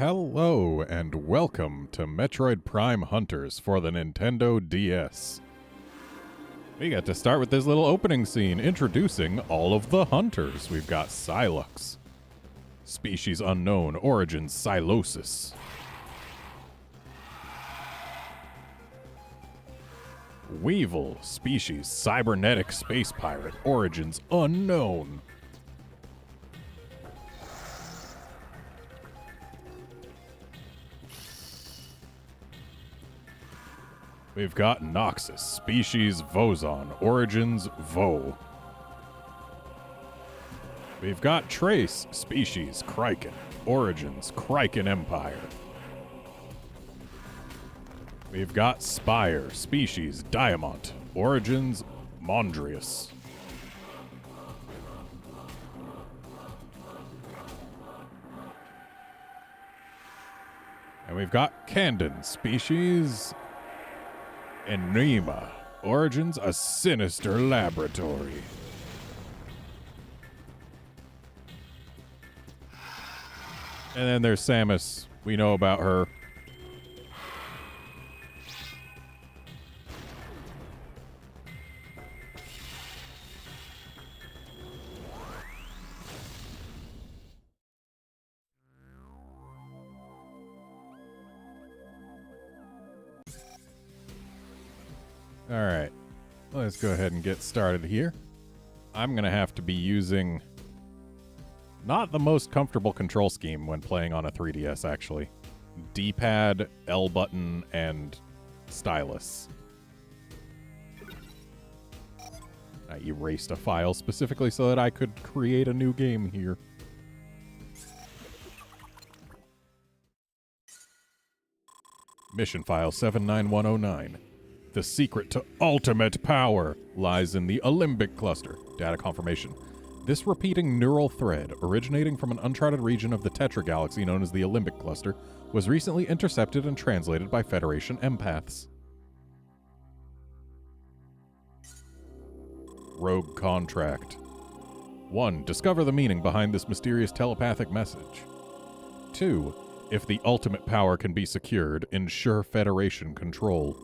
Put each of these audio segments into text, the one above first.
Hello and welcome to Metroid Prime Hunters for the Nintendo DS. We get to start with this little opening scene introducing all of the hunters. We've got Silux, species unknown, origin Silosis. Weevil, species cybernetic space pirate, origins unknown. We've got Noxus, species Vozon, origins Vo. We've got Trace, species Kraken, origins Kraken Empire. We've got Spire, species Diamant, origins Mondrius. And we've got Candon, species Enema, origins a sinister laboratory. And then there's Samus. We know about her. Alright, let's go ahead and get started here. I'm going to have to be using not the most comfortable control scheme when playing on a 3DS, actually. D-pad, L button, and stylus. I erased a file specifically so that I could create a new game here. Mission file 79109. The secret to ultimate power lies in the Alembic cluster. Data confirmation. This repeating neural thread, originating from an uncharted region of the Tetra galaxy known as the Alembic cluster, was recently intercepted and translated by Federation empaths. Rogue contract. 1. Discover the meaning behind this mysterious telepathic message. 2. If the ultimate power can be secured, ensure Federation control.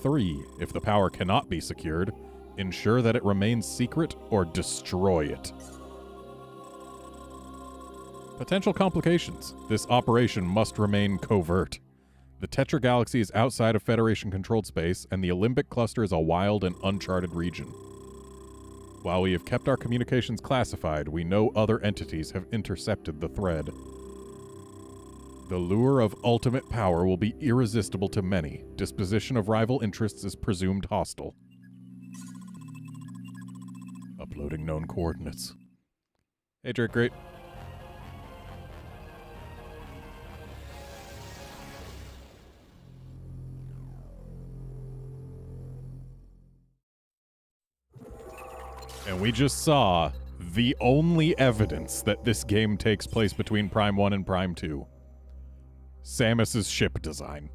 3. If the power cannot be secured, ensure that it remains secret or destroy it. Potential complications. This operation must remain covert. The Tetra galaxy is outside of Federation-controlled space, and the Alembic cluster is a wild and uncharted region. While we have kept our communications classified, we know other entities have intercepted the thread. The lure of ultimate power will be irresistible to many. Disposition of rival interests is presumed hostile. Uploading known coordinates. Hey, Drake, great. And we just saw the only evidence that this game takes place between Prime 1 and Prime 2. Samus's ship design.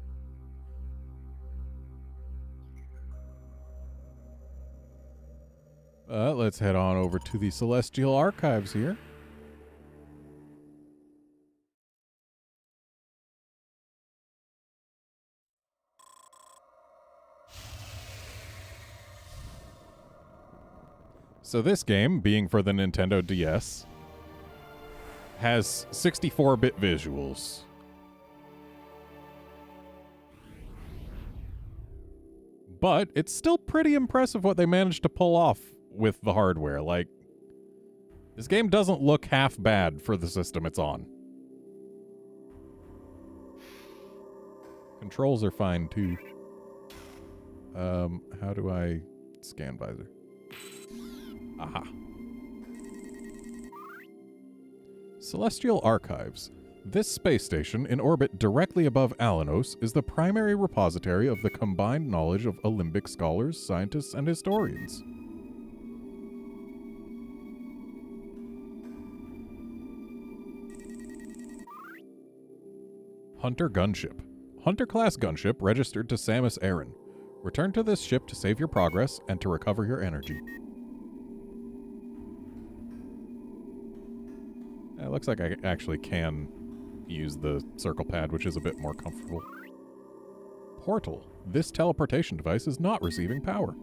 Let's head on over to the Celestial Archives here. So this game, being for the Nintendo DS, has 64-bit visuals. But it's still pretty impressive what they managed to pull off with the hardware. Like, this game doesn't look half bad for the system it's on. Controls are fine, too. How do I scan visor? Aha. Celestial Archives. This space station, in orbit directly above Alanos, is the primary repository of the combined knowledge of Alembic scholars, scientists, and historians. Hunter Gunship. Hunter-class gunship registered to Samus Aran. Return to this ship to save your progress and to recover your energy. It looks like I actually can use the circle pad, which is a bit more comfortable. Portal. This teleportation device is not receiving power.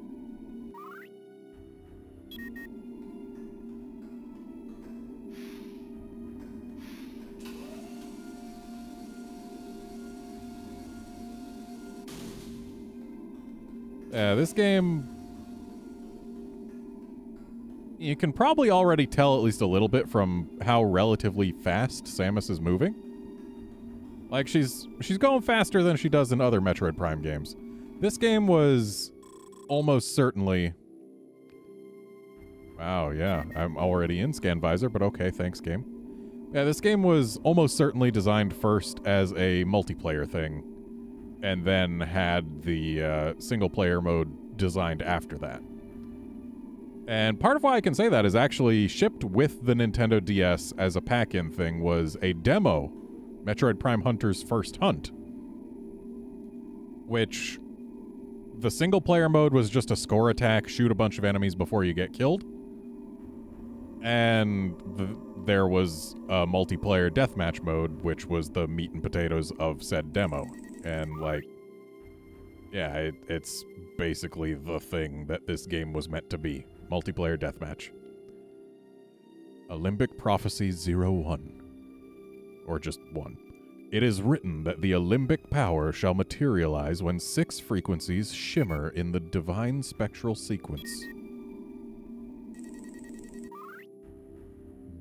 This game, you can probably already tell at least a little bit from how relatively fast Samus is moving. Like, she's going faster than she does in other Metroid Prime games. This game was almost certainly... Wow, yeah, I'm already in Scan Visor, but okay, thanks, game. Yeah, this game was almost certainly designed first as a multiplayer thing, and then had the single-player mode designed after that. And part of why I can say that is actually shipped with the Nintendo DS as a pack-in thing was a demo, Metroid Prime Hunters First Hunt, which the single-player mode was just a score attack, shoot a bunch of enemies before you get killed, and there was a multiplayer deathmatch mode, which was the meat and potatoes of said demo. And, like, yeah, it's basically the thing that this game was meant to be. Multiplayer deathmatch. Alembic Prophecy 01. Or just 1. It is written that the alembic power shall materialize when 6 frequencies shimmer in the divine spectral sequence.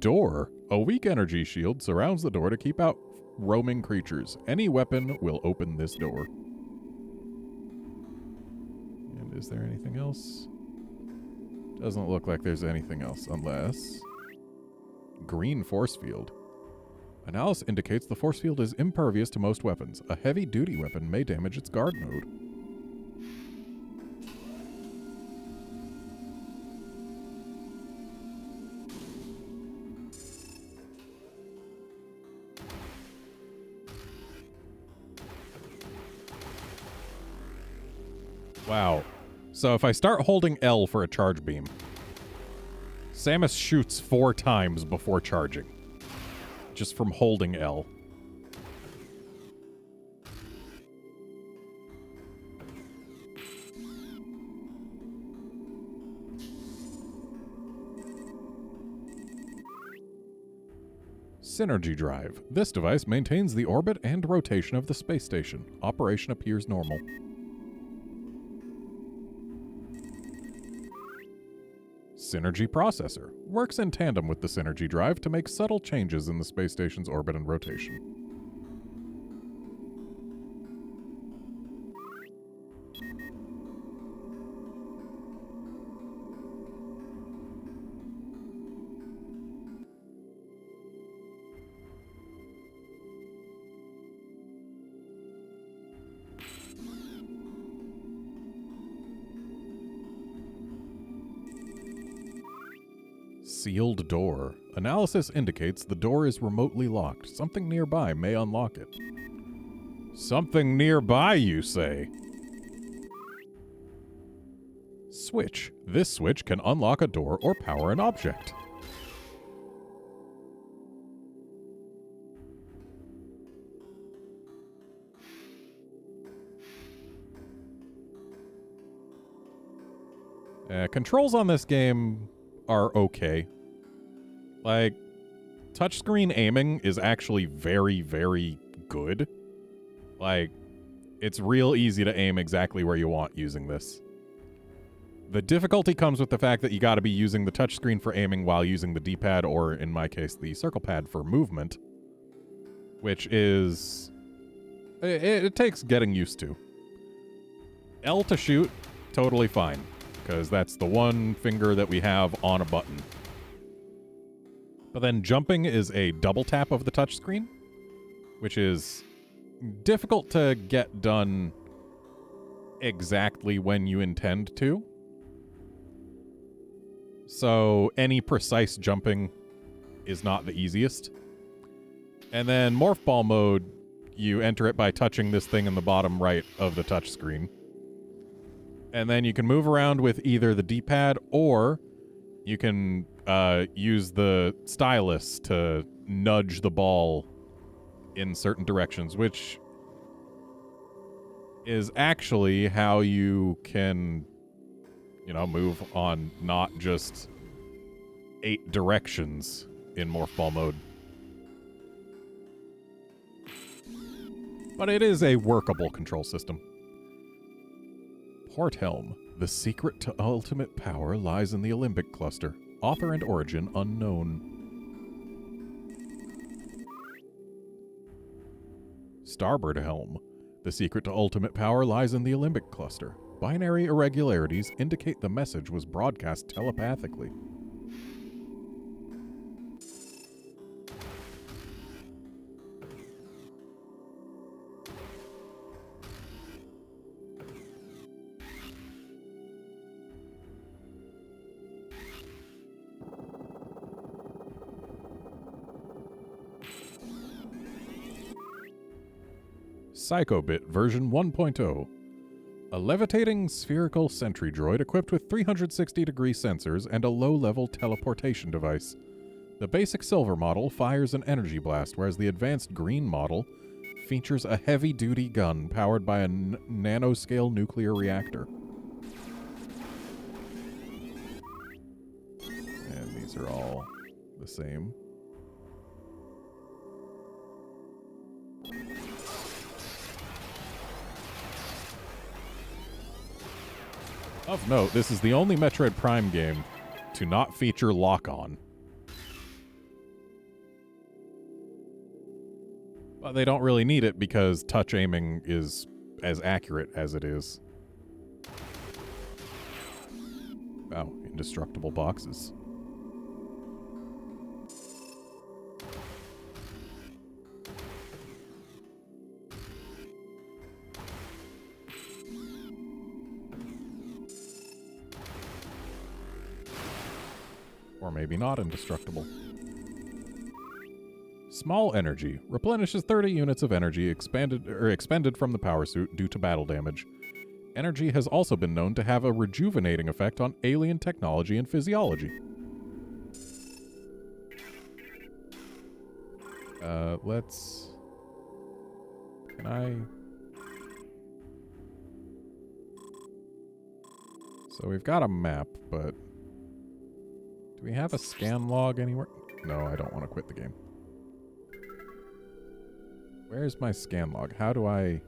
Door. A weak energy shield surrounds the door to keep out roaming creatures. Any weapon will open this door. And is there anything else? Doesn't look like there's anything else, unless... Green force field. Analysis indicates the force field is impervious to most weapons. A heavy-duty weapon may damage its guard mode. Wow. So if I start holding L for a charge beam, Samus shoots 4 times before charging. Just from holding L. Synergy drive. This device maintains the orbit and rotation of the space station. Operation appears normal. Synergy processor. Works in tandem with the synergy drive to make subtle changes in the space station's orbit and rotation. Sealed door. Analysis indicates the door is remotely locked. Something nearby may unlock it. Something nearby, you say? Switch. This switch can unlock a door or power an object. Controls on this game are okay. Like, touchscreen aiming is actually very, very good. Like, it's real easy to aim exactly where you want using this. The difficulty comes with the fact that you gotta be using the touchscreen for aiming while using the D-pad, or in my case, the circle pad for movement. Which is... It takes getting used to. L to shoot, totally fine. Because that's the one finger that we have on a button. But then jumping is a double tap of the touchscreen, which is difficult to get done exactly when you intend to. So any precise jumping is not the easiest. And then Morph Ball mode, you enter it by touching this thing in the bottom right of the touchscreen. And then you can move around with either the D-pad or you can use the stylus to nudge the ball in certain directions, which is actually how you can, you know, move on not just 8 directions in Morphball mode. But it is a workable control system. Port Helm. The secret to ultimate power lies in the Alembic cluster. Author and origin unknown. Starboard Helm. The secret to ultimate power lies in the Alembic cluster. Binary irregularities indicate the message was broadcast telepathically. Psychobit version 1.0. A levitating spherical sentry droid equipped with 360-degree sensors and a low-level teleportation device. The basic silver model fires an energy blast, whereas the advanced green model features a heavy-duty gun powered by a nanoscale nuclear reactor. And these are all the same. Of note, this is the only Metroid Prime game to not feature lock-on. But they don't really need it because touch aiming is as accurate as it is. Wow, indestructible boxes. Or maybe not indestructible. Small energy. Replenishes 30 units of energy expended from the power suit due to battle damage. Energy has also been known to have a rejuvenating effect on alien technology and physiology. Let's... Can I... So we've got a map, but... Do we have a scan log anywhere? No, I don't want to quit the game. Where's my scan log? How do I...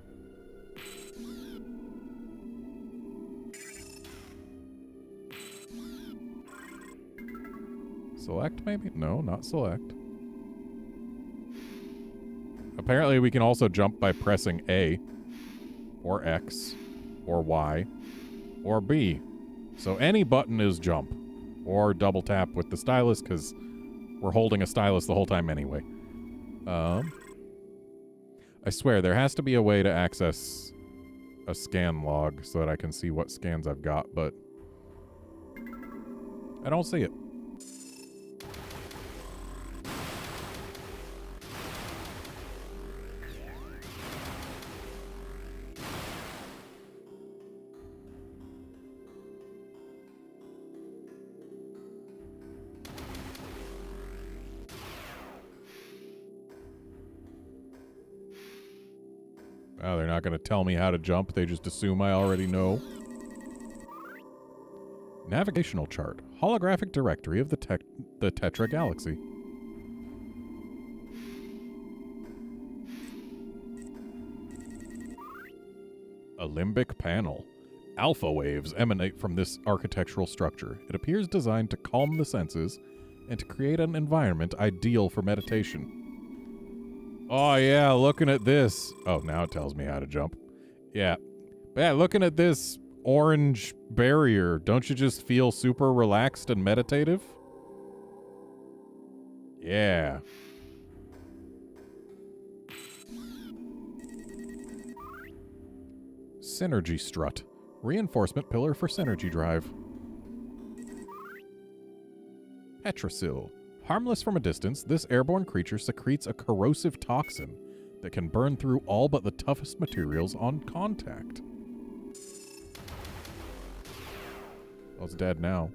Select, maybe? No, not select. Apparently we can also jump by pressing A, or X, or Y, or B. So any button is jump. Or double tap with the stylus, because we're holding a stylus the whole time anyway. I swear, there has to be a way to access a scan log so that I can see what scans I've got, but I don't see it. Oh, they're not going to tell me how to jump. They just assume I already know. Navigational chart. Holographic directory of the Tetra Galaxy. Alembic panel. Alpha waves emanate from this architectural structure. It appears designed to calm the senses and to create an environment ideal for meditation. Oh, yeah, looking at this. Oh, now it tells me how to jump. Yeah. But yeah, looking at this orange barrier, don't you just feel super relaxed and meditative? Yeah. Synergy strut. Reinforcement pillar for synergy drive. Petrosil. Harmless from a distance, this airborne creature secretes a corrosive toxin that can burn through all but the toughest materials on contact. Well, it's dead now.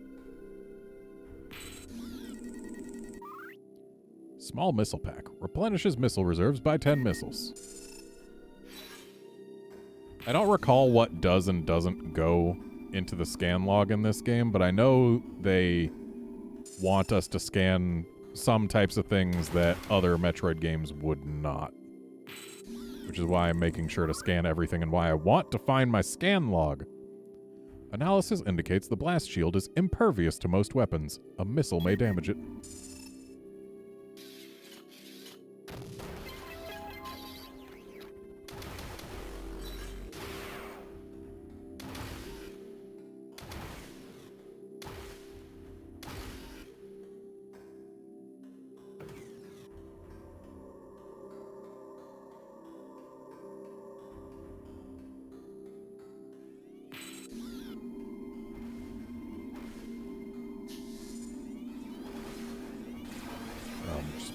Small missile pack. Replenishes missile reserves by 10 missiles. I don't recall what does and doesn't go into the scan log in this game, but I know they want us to scan some types of things that other Metroid games would not. Which is why I'm making sure to scan everything and why I want to find my scan log. Analysis indicates the blast shield is impervious to most weapons. A missile may damage it.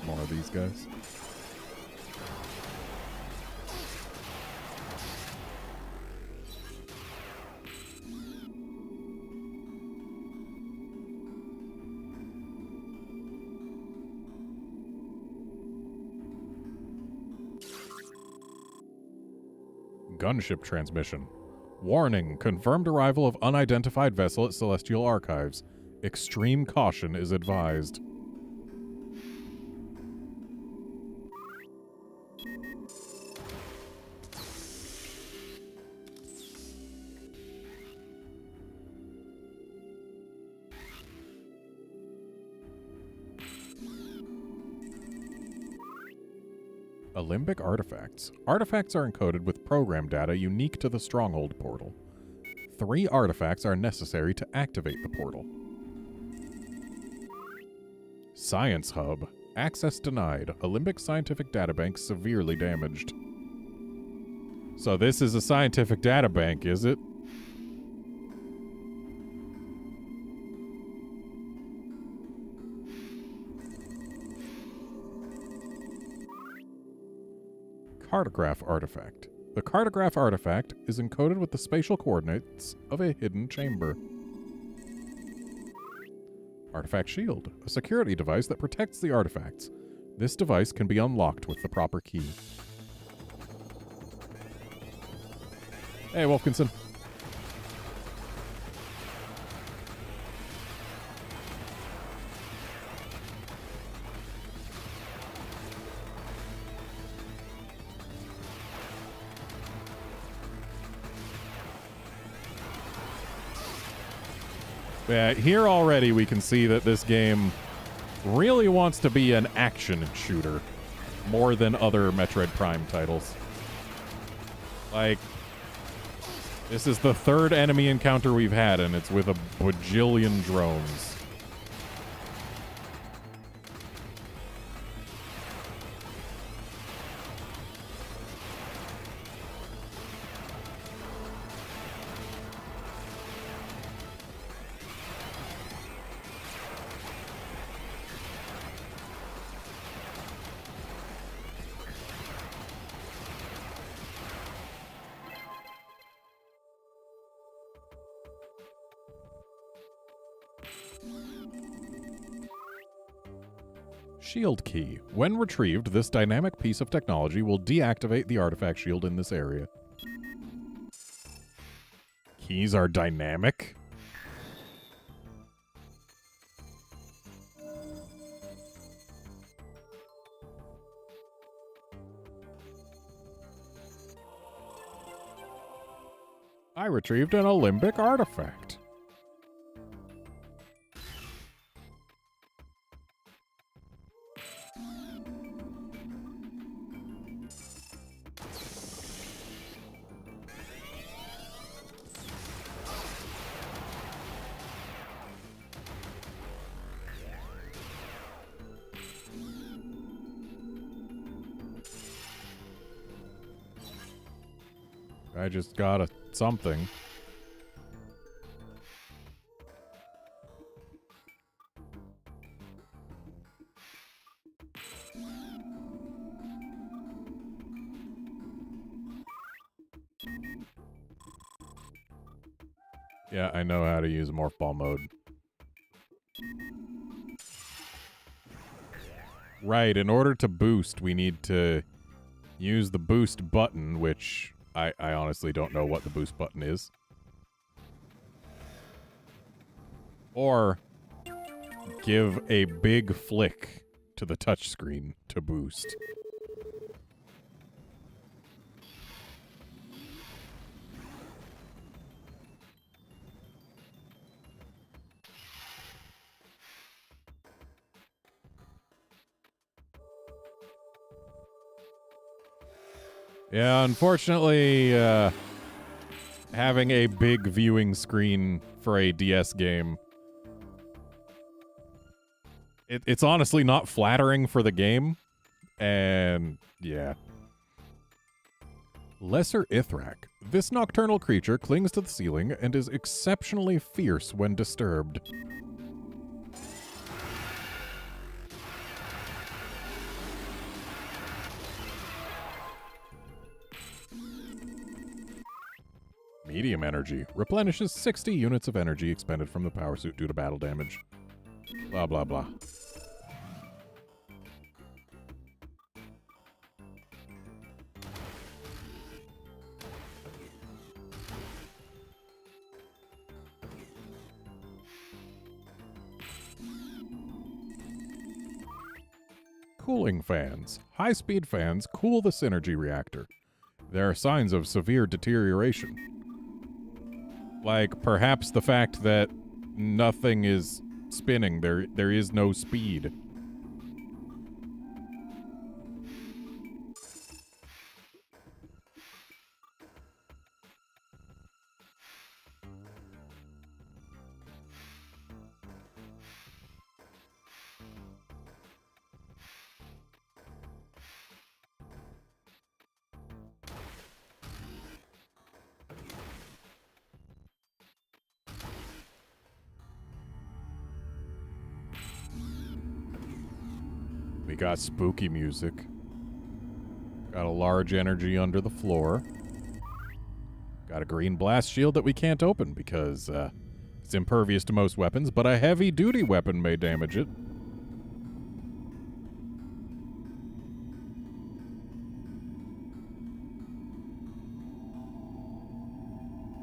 More of these guys. Gunship transmission. Warning, confirmed arrival of unidentified vessel at Celestial Archives. Extreme caution is advised. Limbic artifacts. Artifacts are encoded with program data unique to the Stronghold portal. 3 artifacts are necessary to activate the portal. Science Hub. Access denied. A Limbic scientific databank severely damaged. So this is a scientific databank, is it? Cartograph artifact. The cartograph artifact is encoded with the spatial coordinates of a hidden chamber. Artifact shield. A security device that protects the artifacts. This device can be unlocked with the proper key. Hey, Wolfkinson. Yeah, here already we can see that this game really wants to be an action shooter more than other Metroid Prime titles. Like, this is the 3rd enemy encounter we've had, and it's with a bajillion drones. Shield key. When retrieved, this dynamic piece of technology will deactivate the artifact shield in this area. Keys are dynamic? I retrieved an Limbic artifact. I just got something. Yeah, I know how to use morph ball mode. Right, in order to boost, we need to use the boost button, which I honestly don't know what the boost button is. Or give a big flick to the touchscreen to boost. Yeah, unfortunately, having a big viewing screen for a DS game, it's honestly not flattering for the game, and yeah. Lesser Ithrak. This nocturnal creature clings to the ceiling and is exceptionally fierce when disturbed. Medium energy. Replenishes 60 units of energy expended from the power suit due to battle damage. Blah, blah, blah. Cooling fans. High-speed fans cool the synergy reactor. There are signs of severe deterioration. Like, perhaps the fact that nothing is spinning. There is no speed. We got spooky music. Got a large energy under the floor. Got a green blast shield that we can't open because it's impervious to most weapons, but a heavy-duty weapon may damage it.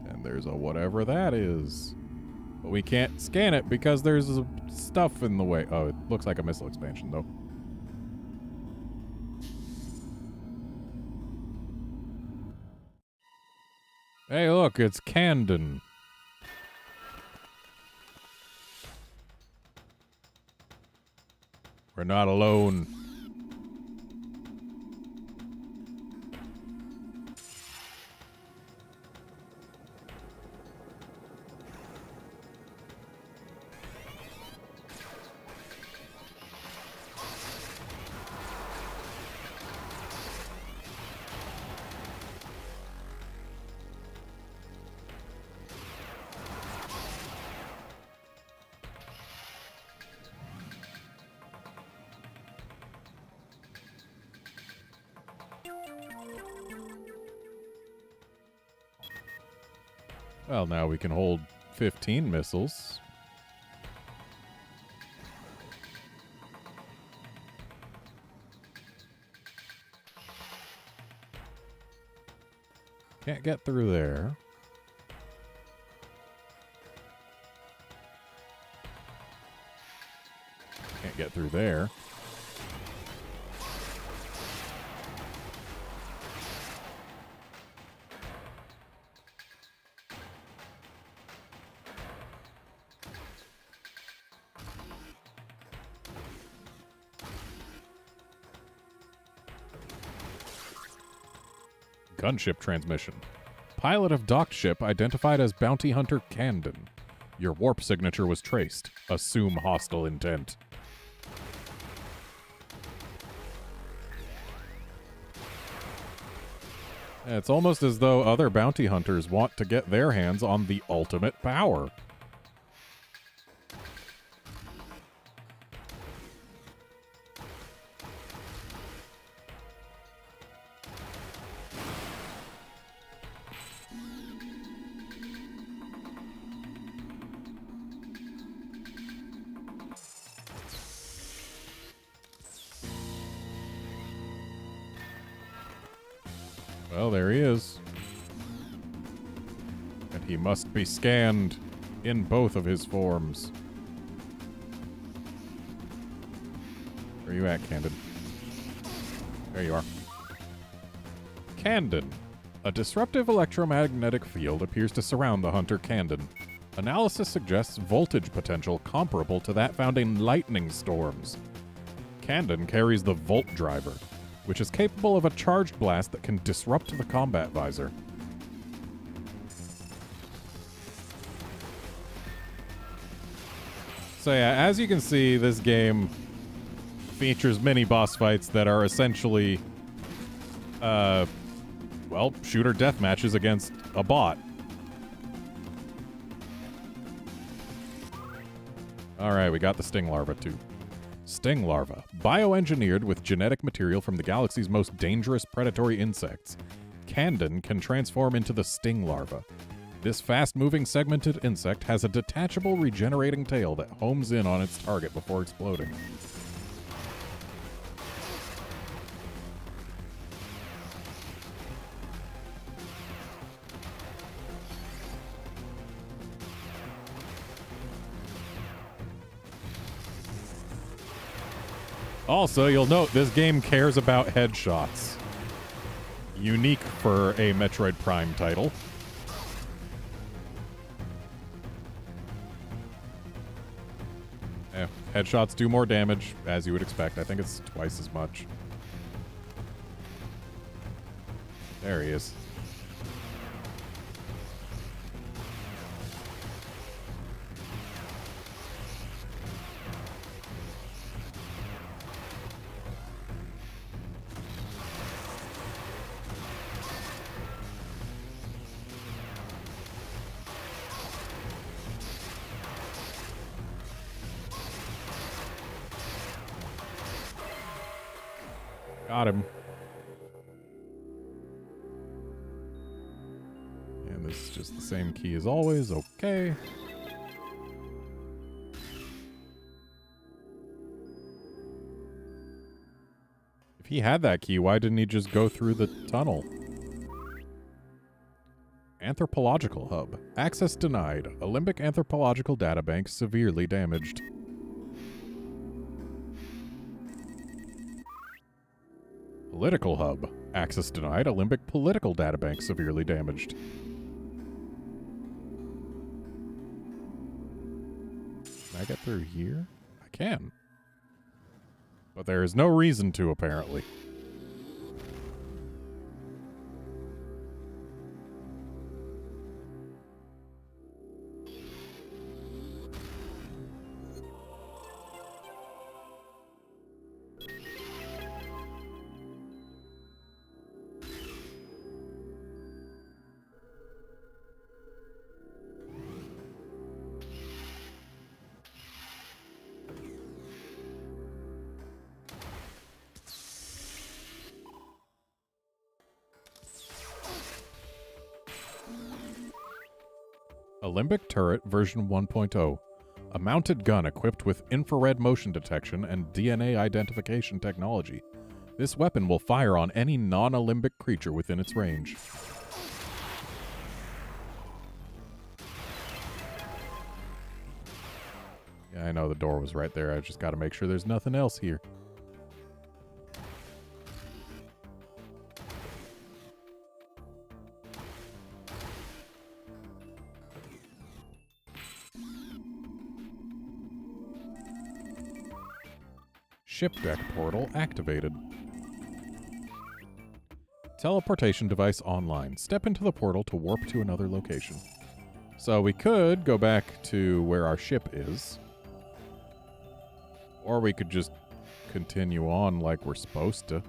And there's a whatever that is. But we can't scan it because there's stuff in the way. Oh, it looks like a missile expansion, though. Hey, look, it's Camden. We're not alone. Well, now we can hold 15 missiles. Can't get through there. Can't get through there. Gunship transmission. Pilot of docked ship identified as Bounty Hunter Camden. Your warp signature was traced. Assume hostile intent. It's almost as though other bounty hunters want to get their hands on the ultimate power. Well, there he is. And he must be scanned in both of his forms. Where are you at, Candid? There you are. Candon. A disruptive electromagnetic field appears to surround the hunter Candon. Analysis suggests voltage potential comparable to that found in lightning storms. Candon carries the Volt Driver, which is capable of a charged blast that can disrupt the combat visor. So yeah, as you can see, this game features mini boss fights that are essentially, well, shooter death matches against a bot. Alright, we got the Sting Larva too. Sting Larva, bioengineered with genetic material from the galaxy's most dangerous predatory insects. Candon can transform into the Sting Larva. This fast-moving segmented insect has a detachable regenerating tail that homes in on its target before exploding. Also, you'll note this game cares about headshots. Unique for a Metroid Prime title. Yeah, headshots do more damage, as you would expect. I think it's twice as much. There he is. Got him. And this is just the same key as always. Okay. If he had that key, why didn't he just go through the tunnel? Anthropological Hub. Access denied. Olympic Anthropological Databank severely damaged. Political Hub. Access denied. Olympic Political Databank severely damaged. Can I get through here? I can. But there is no reason to, apparently. Olympic Turret version 1.0. A mounted gun equipped with infrared motion detection and DNA identification technology. This weapon will fire on any non-Olympic creature within its range. Yeah, I know the door was right there. I just got to make sure there's nothing else here. Ship deck portal activated. Teleportation device online. Step into the portal to warp to another location. So we could go back to where our ship is. Or we could just continue on like we're supposed to.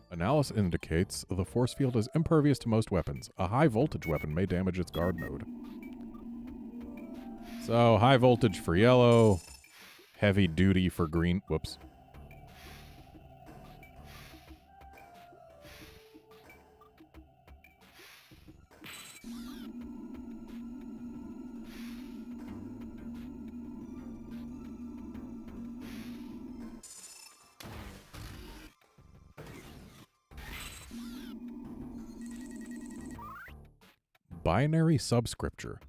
Analysis indicates the force field is impervious to most weapons. A high voltage weapon may damage its guard node. So, high voltage for yellow, heavy duty for green. Whoops. Binary Subscripture.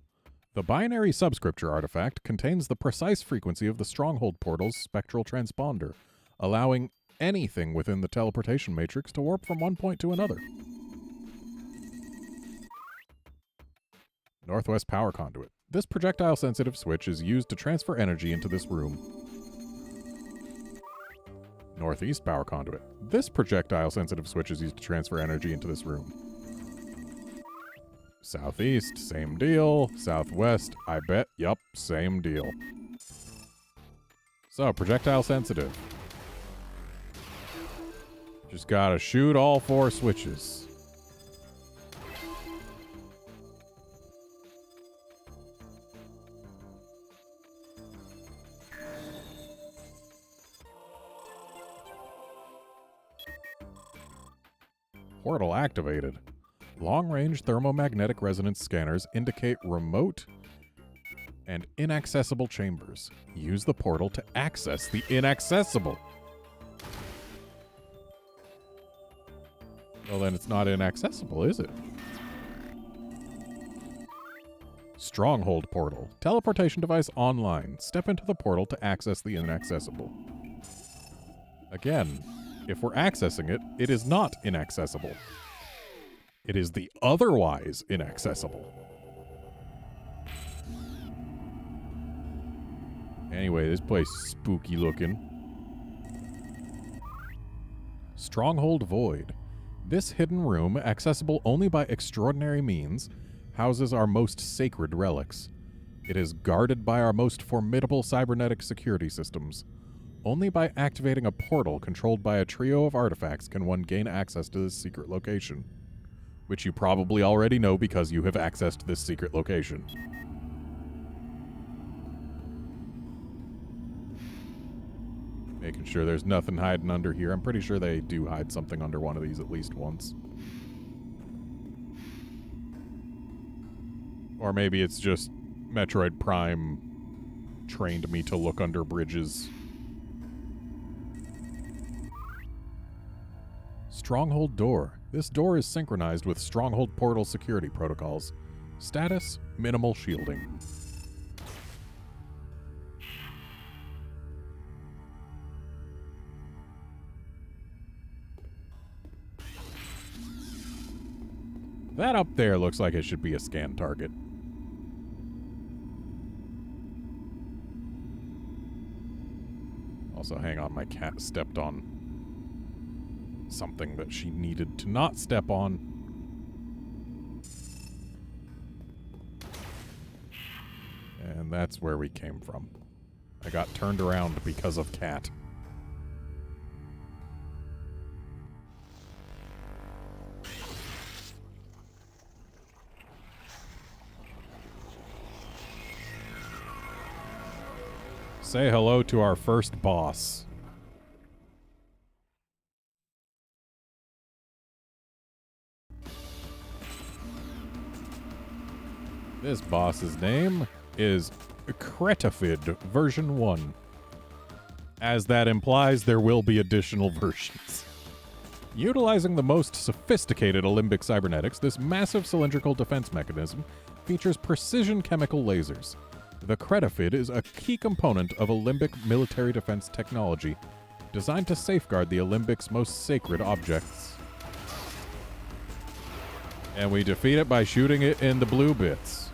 The Binary Subscripture artifact contains the precise frequency of the Stronghold portal's spectral transponder, allowing anything within the teleportation matrix to warp from one point to another. Northwest Power Conduit. This projectile-sensitive switch is used to transfer energy into this room. Northeast Power Conduit. This projectile-sensitive switch is used to transfer energy into this room. Southeast, same deal. Southwest, I bet, yup, same deal. So, projectile-sensitive. Just gotta shoot all 4 switches. Portal activated. Long-range thermomagnetic resonance scanners indicate remote and inaccessible chambers. Use the portal to access the inaccessible. Well, then it's not inaccessible, is it? Stronghold portal. Teleportation device online. Step into the portal to access the inaccessible. Again, if we're accessing it, it is not inaccessible. It is the otherwise inaccessible. Anyway, this place is spooky looking. Stronghold Void. This hidden room, accessible only by extraordinary means, houses our most sacred relics. It is guarded by our most formidable cybernetic security systems. Only by activating a portal controlled by a trio of artifacts can one gain access to this secret location. Which you probably already know because you have accessed this secret location. Making sure there's nothing hiding under here. I'm pretty sure they do hide something under one of these at least once. Or maybe it's just Metroid Prime trained me to look under bridges. Stronghold door. This door is synchronized with Stronghold portal security protocols. Status, minimal shielding. That up there looks like it should be a scan target. Also, hang on, my cat stepped on something that she needed to not step on. And that's where we came from. I got turned around because of cat. Say hello to our first boss. This boss's name is Cretafid version 1. As that implies, there will be additional versions. Utilizing the most sophisticated Alembic cybernetics, this massive cylindrical defense mechanism features precision chemical lasers. The Cretafid is a key component of Alembic military defense technology, designed to safeguard the Alembic's most sacred objects. And we defeat it by shooting it in the blue bits.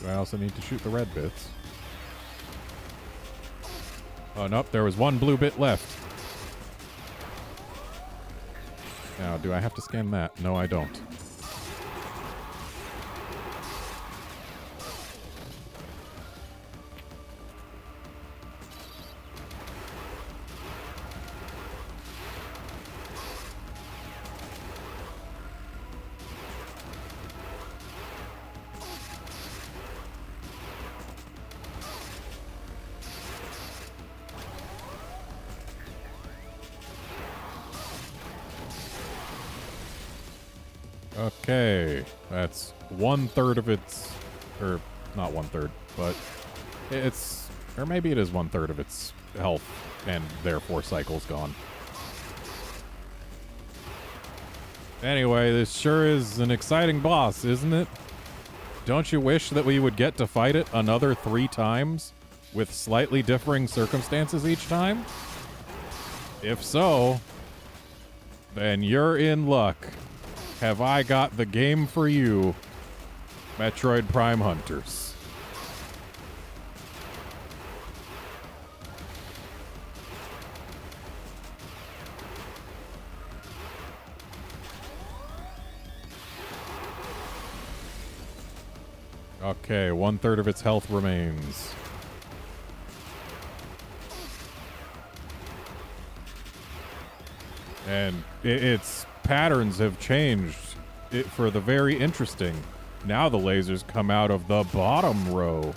I also need to shoot the red bits. Oh, nope, there was one blue bit left. Now, do I have to scan that? No, I don't. Okay, that's 1/3 of its, or not 1/3, but it's, or maybe it is 1/3 of its health, and therefore cycles gone. Anyway, this sure is an exciting boss, isn't it? Don't you wish that we would get to fight it another 3 times with slightly differing circumstances each time? If so, then you're in luck. Have I got the game for you, Metroid Prime Hunters. Okay, 1/3 of its health remains. And its patterns have changed for the very interesting. Now the lasers come out of the bottom row.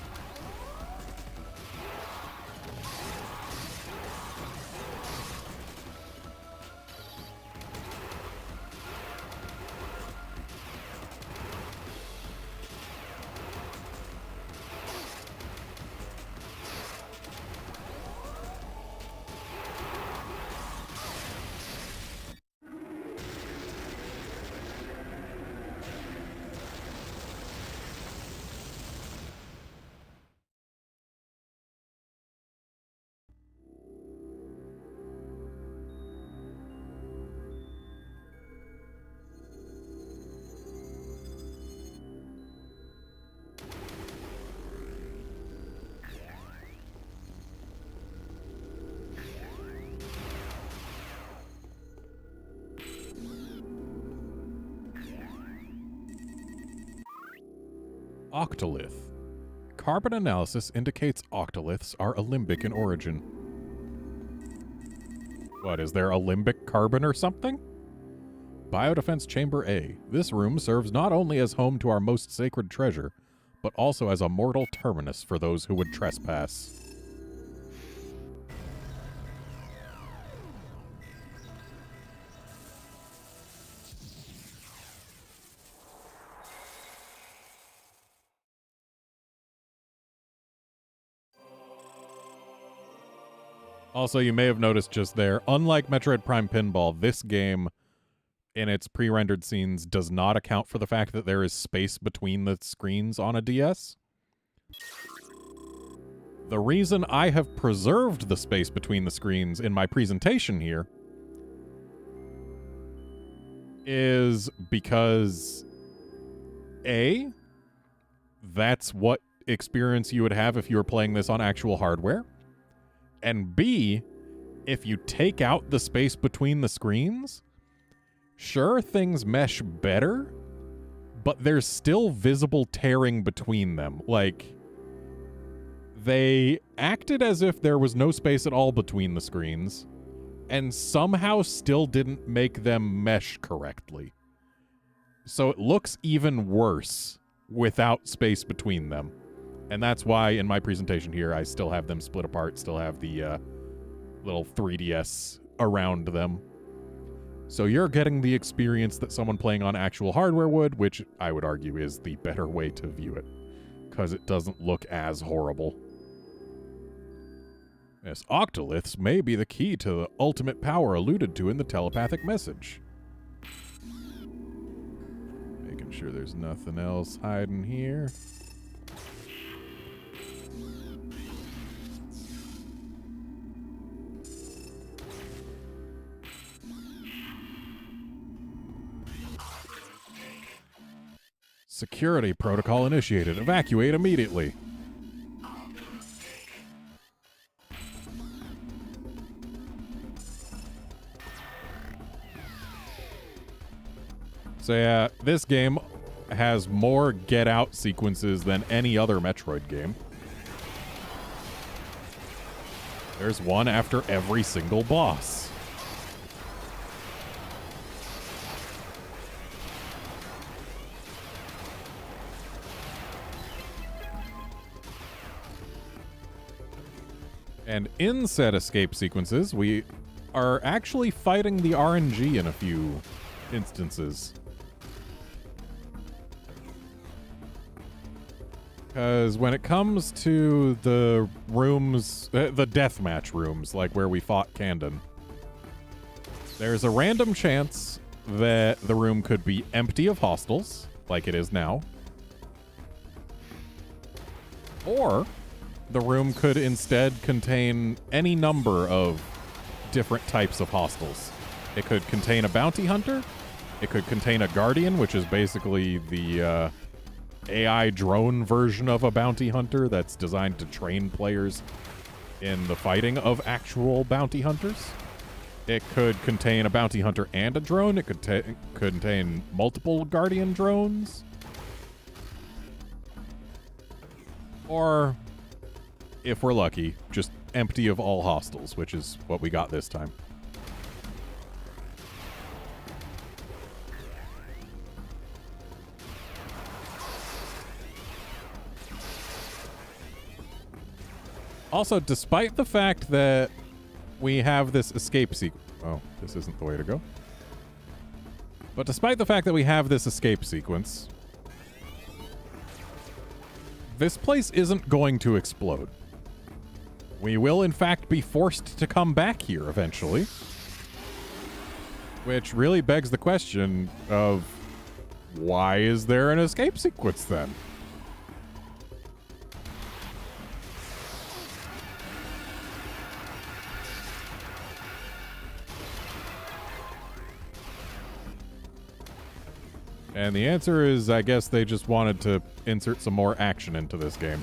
Octolith. Carbon analysis indicates octoliths are alembic in origin. What, is there alembic carbon or something? Biodefense Chamber A. This room serves not only as home to our most sacred treasure, but also as a mortal terminus for those who would trespass. Also, you may have noticed just there, unlike Metroid Prime Pinball, this game, in its pre-rendered scenes, does not account for the fact that there is space between the screens on a DS. The reason I have preserved the space between the screens in my presentation here is because, A, that's what experience you would have if you were playing this on actual hardware. And B, if you take out the space between the screens, sure, things mesh better, but there's still visible tearing between them. Like, they acted as if there was no space at all between the screens, and somehow still didn't make them mesh correctly. So it looks even worse without space between them. And that's why in my presentation here, I still have them split apart, still have the little 3DS around them. So you're getting the experience that someone playing on actual hardware would, which I would argue is the better way to view it, because it doesn't look as horrible. Yes, octoliths may be the key to the ultimate power alluded to in the telepathic message. Making sure there's nothing else hiding here. Security protocol initiated. Evacuate immediately. So yeah, this game has more get out sequences than any other Metroid game. There's one after every single boss. And in said escape sequences, we are actually fighting the RNG in a few instances. Because when it comes to the rooms, the deathmatch rooms, like where we fought Candon, there's a random chance that the room could be empty of hostiles, like it is now. Or the room could instead contain any number of different types of hostiles. It could contain a bounty hunter. It could contain a guardian, which is basically the AI drone version of a bounty hunter that's designed to train players in the fighting of actual bounty hunters. It could contain a bounty hunter and a drone. It could contain multiple guardian drones. Or, if we're lucky, just empty of all hostiles, which is what we got this time. Also, despite the fact that we have this escape sequence... Oh, this isn't the way to go. But despite the fact that we have this escape sequence, this place isn't going to explode. We will, in fact, be forced to come back here eventually. Which really begs the question of, why is there an escape sequence then? And the answer is, I guess they just wanted to insert some more action into this game.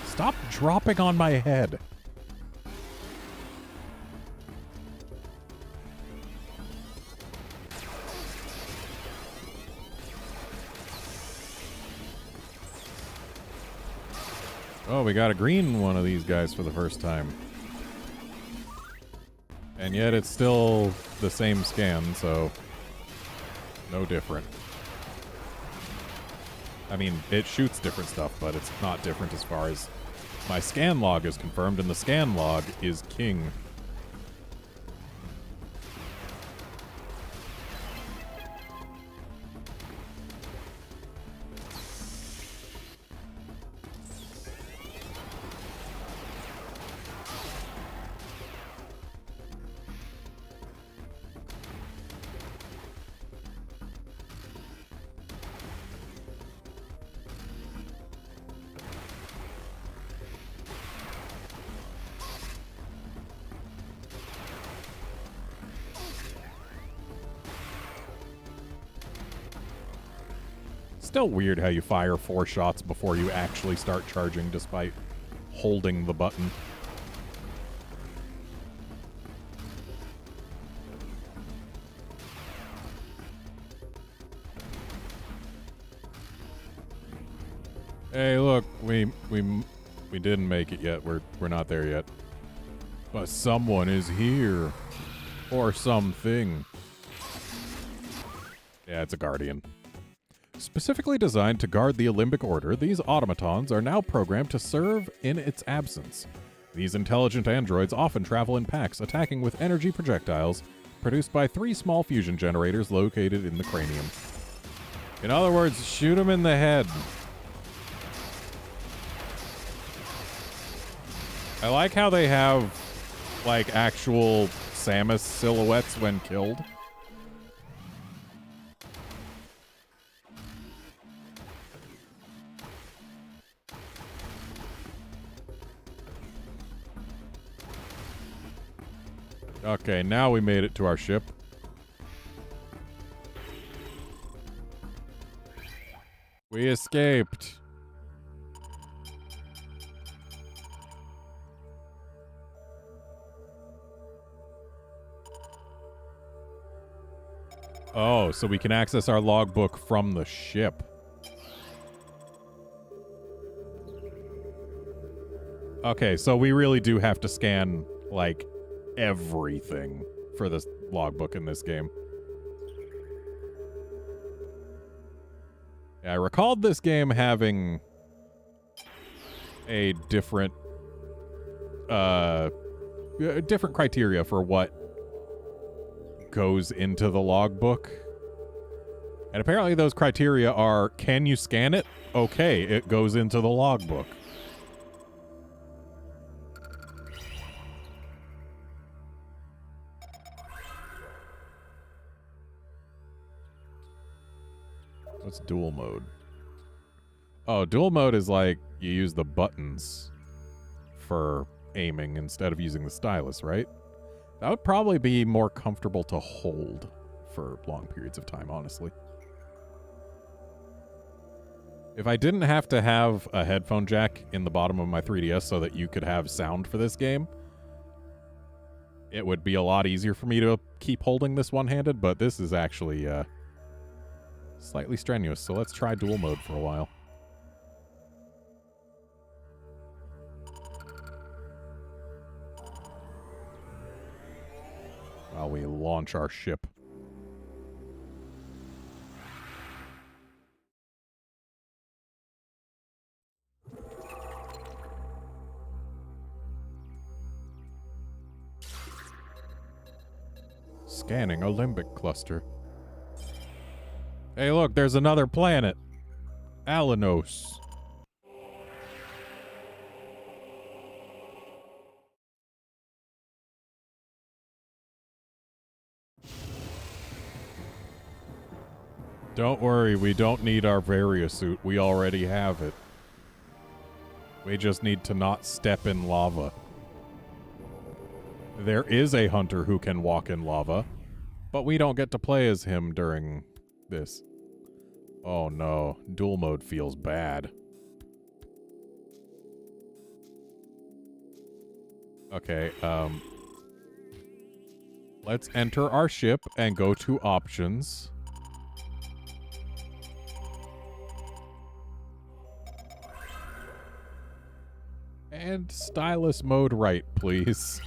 Stop dropping on my head. Oh, we got a green one of these guys for the first time. And yet it's still the same scan, so no different. I mean, it shoots different stuff, but it's not different as far as my scan log is confirmed, and the scan log is king. Still weird how you fire 4 shots before you actually start charging despite holding the button. Hey, look, we didn't make it yet. We're not there yet. But someone is here. Or something. Yeah, it's a guardian. Specifically designed to guard the Olympic Order, these automatons are now programmed to serve in its absence. These intelligent androids often travel in packs, attacking with energy projectiles produced by 3 small fusion generators located in the cranium. In other words, shoot them in the head. I like how they have, like, actual Samus silhouettes when killed. Okay, now we made it to our ship. We escaped. Oh, so we can access our logbook from the ship. Okay, so we really do have to scan, like, everything for this logbook in this game. Yeah, I recalled this game having a different criteria for what goes into the logbook. And apparently those criteria are, can you scan it? Okay, it goes into the logbook. What's dual mode? Oh, dual mode is like you use the buttons for aiming instead of using the stylus, right? That would probably be more comfortable to hold for long periods of time, honestly. If I didn't have to have a headphone jack in the bottom of my 3DS so that you could have sound for this game, it would be a lot easier for me to keep holding this one-handed, but this is actually slightly strenuous, so let's try dual mode for a while. While we launch our ship. Scanning a limbic cluster. Hey, look, there's another planet. Alanos. Don't worry, we don't need our Varia suit. We already have it. We just need to not step in lava. There is a hunter who can walk in lava, but we don't get to play as him during this. Oh no, dual mode feels bad. Okay, let's enter our ship and go to options. And stylus mode right, please.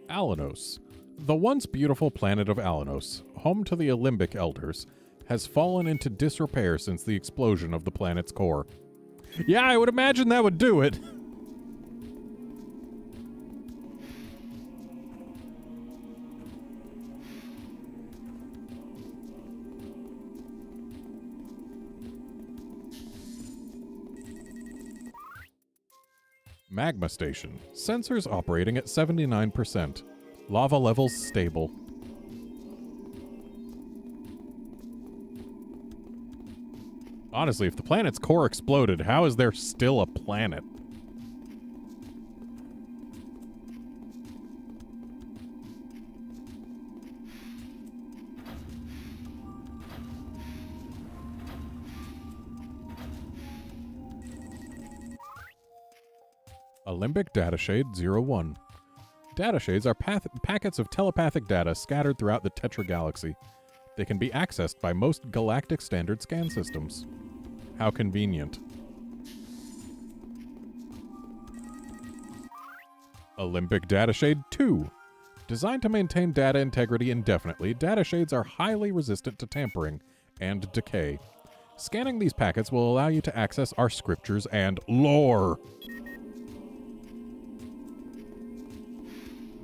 Alanos. The once beautiful planet of Alanos, home to the Alimbic Elders, has fallen into disrepair since the explosion of the planet's core. Yeah, I would imagine that would do it. Magma Station. Sensors operating at 79%. Lava levels stable. Honestly, if the planet's core exploded, how is there still a planet? Alimbic Datashade 01. Datashades are packets of telepathic data scattered throughout the Tetra galaxy. They can be accessed by most galactic standard scan systems. How convenient. Alimbic Datashade 2. Designed to maintain data integrity indefinitely, datashades are highly resistant to tampering and decay. Scanning these packets will allow you to access our scriptures and lore.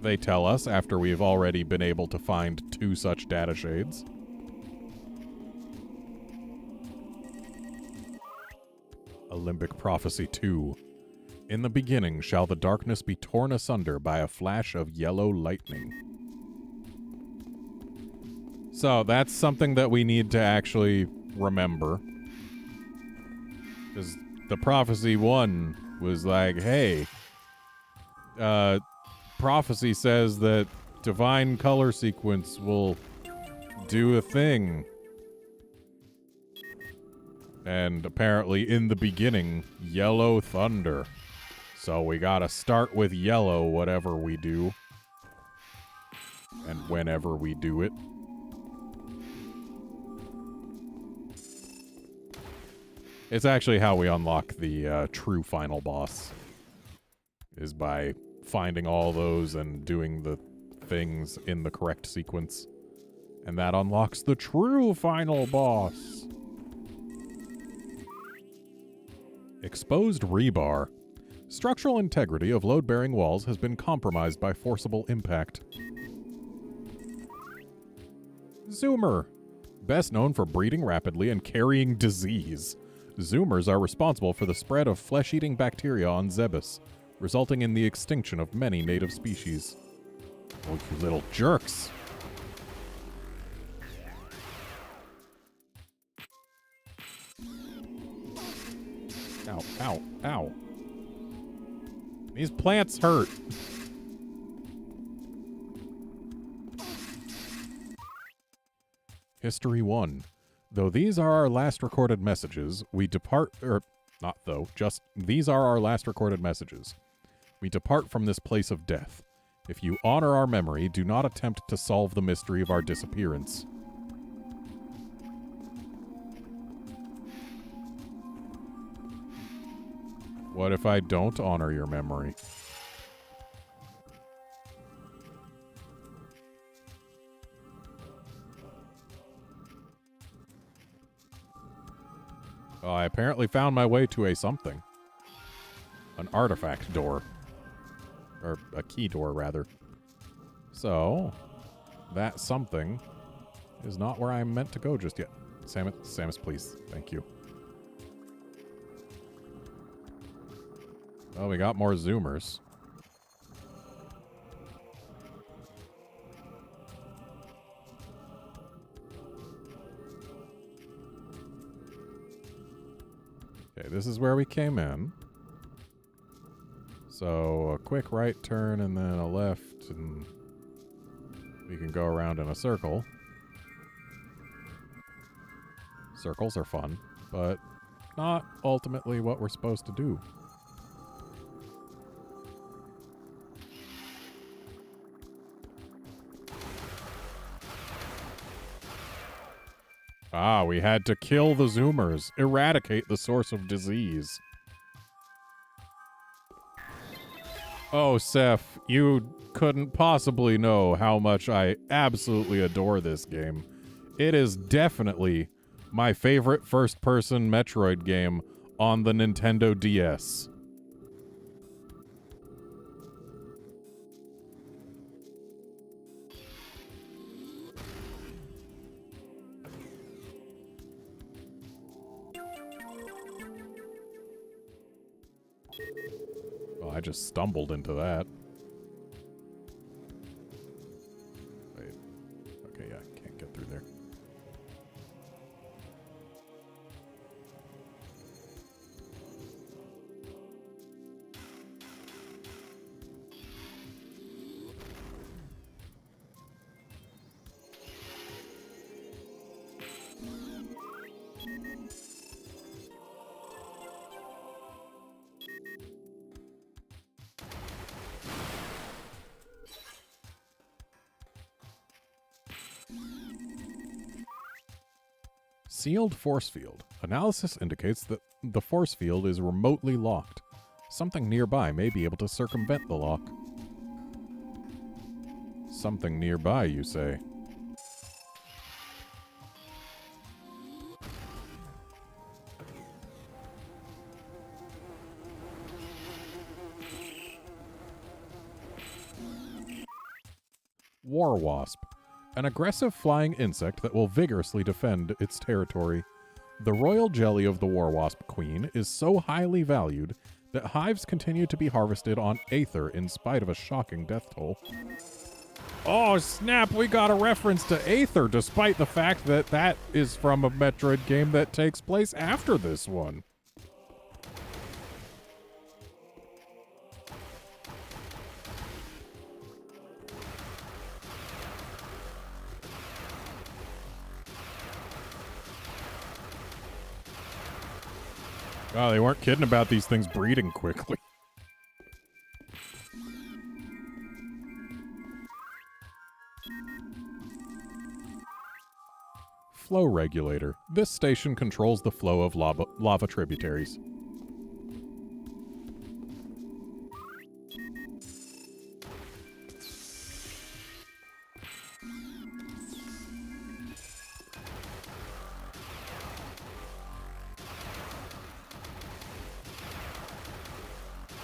They tell us after we've already been able to find 2 such datashades. Alimbic Prophecy 2. In the beginning shall the darkness be torn asunder by a flash of yellow lightning. So that's something that we need to actually remember. Because the Prophecy 1 was like, hey, prophecy says that divine color sequence will do a thing. And apparently in the beginning, yellow thunder. So we gotta start with yellow whatever we do. And whenever we do it. It's actually how we unlock the true final boss. Is by finding all those and doing the things in the correct sequence. And that unlocks the true final boss. Exposed rebar. Structural integrity of load-bearing walls has been compromised by forcible impact. Zoomer. Best known for breeding rapidly and carrying disease. Zoomers are responsible for the spread of flesh-eating bacteria on Zebus, resulting in the extinction of many native species. Oh, you little jerks. Ow, ow, ow. These plants hurt. History 1. Though these are our last recorded messages, we depart, not though, just these are our last recorded messages. We depart from this place of death. If you honor our memory, do not attempt to solve the mystery of our disappearance. What if I don't honor your memory? Well, I apparently found my way to a something. An artifact door. Or a key door, rather. So, that something is not where I'm meant to go just yet. Samus, please. Thank you. Oh, we got more zoomers. Okay, this is where we came in. So, a quick right turn and then a left, and we can go around in a circle. Circles are fun, but not ultimately what we're supposed to do. Ah, we had to kill the zoomers, eradicate the source of disease. Oh, Seth, you couldn't possibly know how much I absolutely adore this game. It is definitely my favorite first-person Metroid game on the Nintendo DS. Well, I just stumbled into that. Wait. Okay, yeah, can't get through there. Sealed force field. Analysis indicates that the force field is remotely locked. Something nearby may be able to circumvent the lock. Something nearby, you say? War Wasp. An aggressive flying insect that will vigorously defend its territory. The royal jelly of the War Wasp Queen is so highly valued that hives continue to be harvested on Aether in spite of a shocking death toll. Oh snap, we got a reference to Aether despite the fact that that is from a Metroid game that takes place after this one. Oh, they weren't kidding about these things breeding quickly. flow regulator. This station controls the flow of lava tributaries.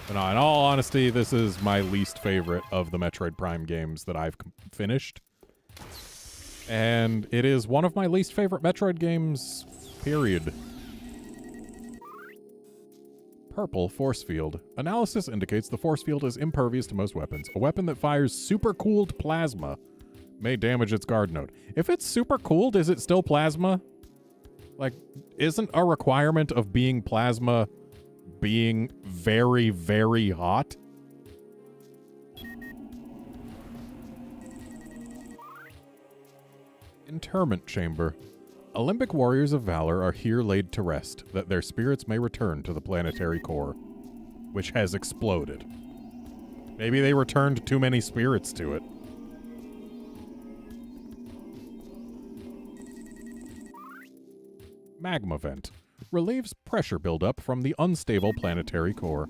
In all honesty, this is my least favorite of the Metroid Prime games that I've finished. And it is one of my least favorite Metroid games, period. Purple force field. Analysis indicates the force field is impervious to most weapons. A weapon that fires super-cooled plasma may damage its guard node. If it's super-cooled, is it still plasma? Like, isn't a requirement of being plasma being very, very hot? Interment chamber. Olympic warriors of valor are here laid to rest, that their spirits may return to the planetary core, which has exploded. Maybe they returned too many spirits to it. Magma vent. Relieves pressure buildup from the unstable planetary core.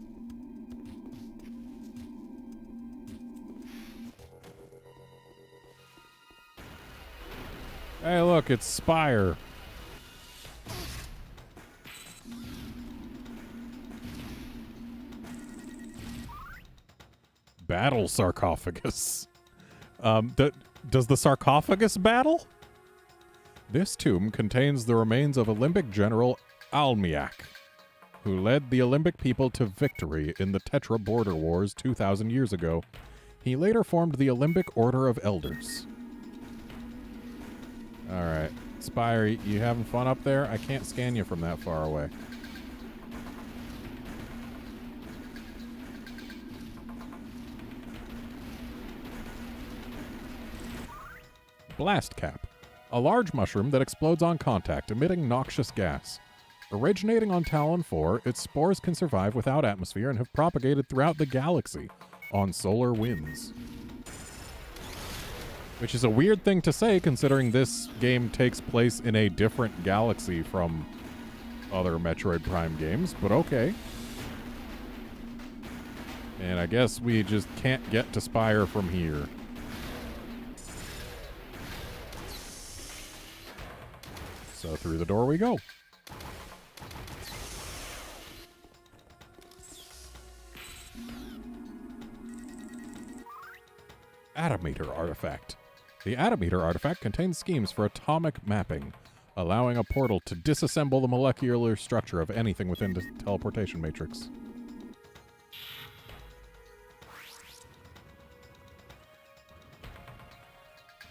Hey, look, it's Spire. Battle sarcophagus. Does the sarcophagus battle? This tomb contains the remains of Olympic General Almiak, who led the Olympic people to victory in the Tetra Border Wars 2,000 years ago. He later formed the Olympic Order of Elders. Alright. Spire, you having fun up there? I can't scan you from that far away. Blast cap. A large mushroom that explodes on contact, emitting noxious gas. Originating on Talon 4, its spores can survive without atmosphere and have propagated throughout the galaxy on solar winds. Which is a weird thing to say, considering this game takes place in a different galaxy from other Metroid Prime games, but okay. And I guess we just can't get to Spire from here. So through the door we go. Atometer artifact. The Atometer artifact contains schemes for atomic mapping, allowing a portal to disassemble the molecular structure of anything within the teleportation matrix.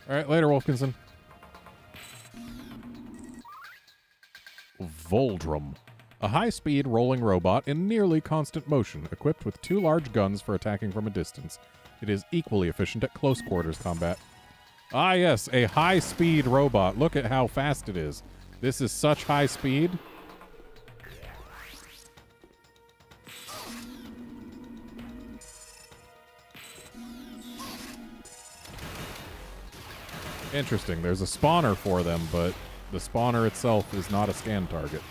Alright, later, Wolfkinson. Voldrum. A high-speed rolling robot in nearly constant motion, equipped with 2 large guns for attacking from a distance. It is equally efficient at close quarters combat. Ah yes, a high-speed robot. Look at how fast it is. This is such high speed. Interesting. There's a spawner for them, but the spawner itself is not a scan target.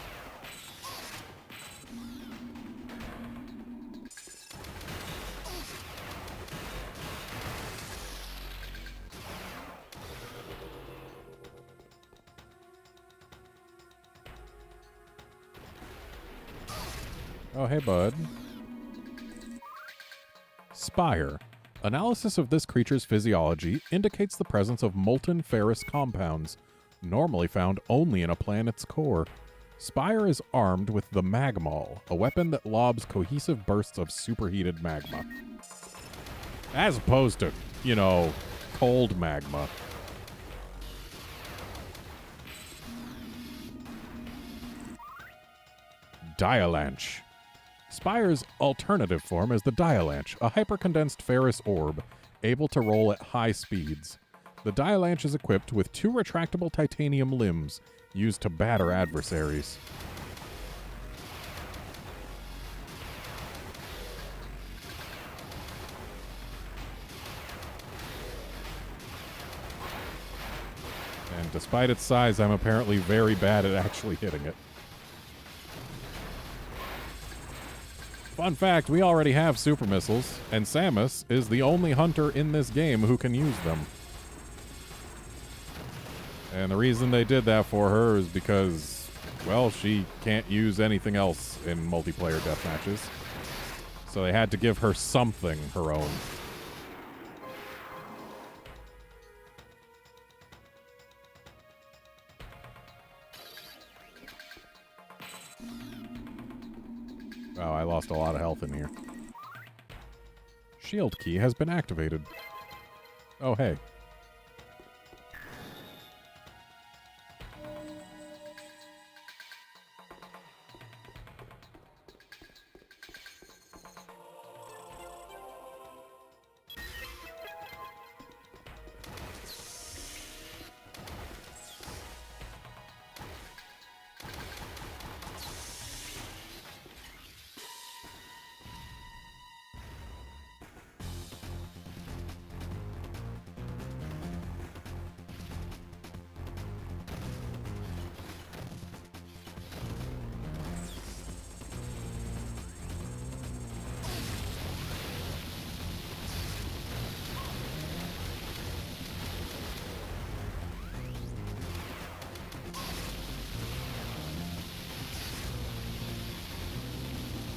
Oh, hey, bud. Spire. Analysis of this creature's physiology indicates the presence of molten ferrous compounds, normally found only in a planet's core. Spire is armed with the Magmaul, a weapon that lobs cohesive bursts of superheated magma. As opposed to, you know, cold magma. Dialanche. Spire's alternative form is the Dialanche, a hypercondensed ferrous orb, able to roll at high speeds. The Dialanche is equipped with 2 retractable titanium limbs, used to batter adversaries. despite its size, I'm apparently very bad at actually hitting it. Fun fact, we already have super missiles, and Samus is the only hunter in this game who can use them. And the reason they did that for her is because, well, she can't use anything else in multiplayer deathmatches. So they had to give her something her own. Wow, I lost a lot of health in here. Shield key has been activated. Oh, hey.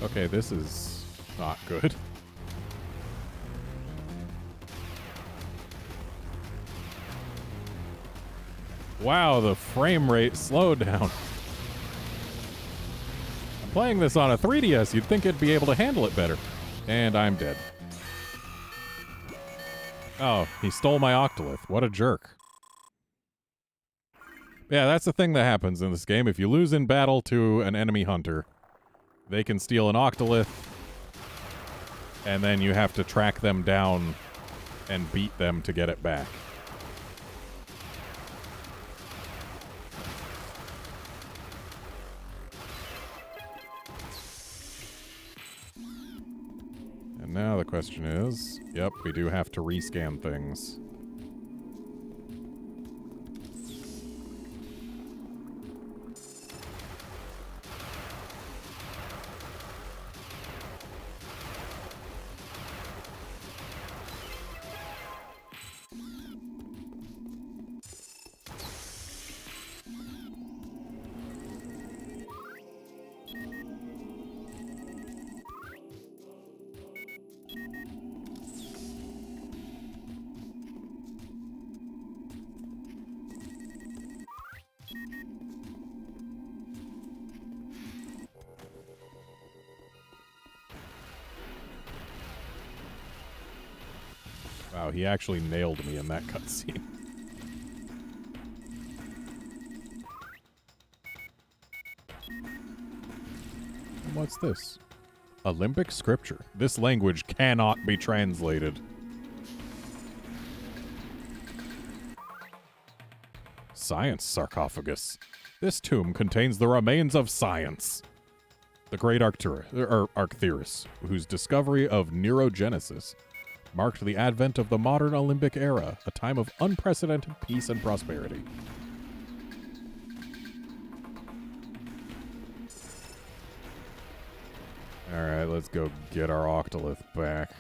Okay, this is not good. Wow, the frame rate slowed down. I'm playing this on a 3DS. You'd think it'd be able to handle it better. And I'm dead. Oh, he stole my Octolith. What a jerk. Yeah, that's the thing that happens in this game. If you lose in battle to an enemy hunter, they can steal an Octolith, and then you have to track them down and beat them to get it back. And now the question is, yep, we do have to rescan things. Wow, he actually nailed me in that cutscene. What's this? Olympic scripture. This language cannot be translated. Science sarcophagus. This tomb contains the remains of science. The great Arctera, whose discovery of neurogenesis marked the advent of the modern Olympic era, a time of unprecedented peace and prosperity. Alright, let's go get our Octolith back.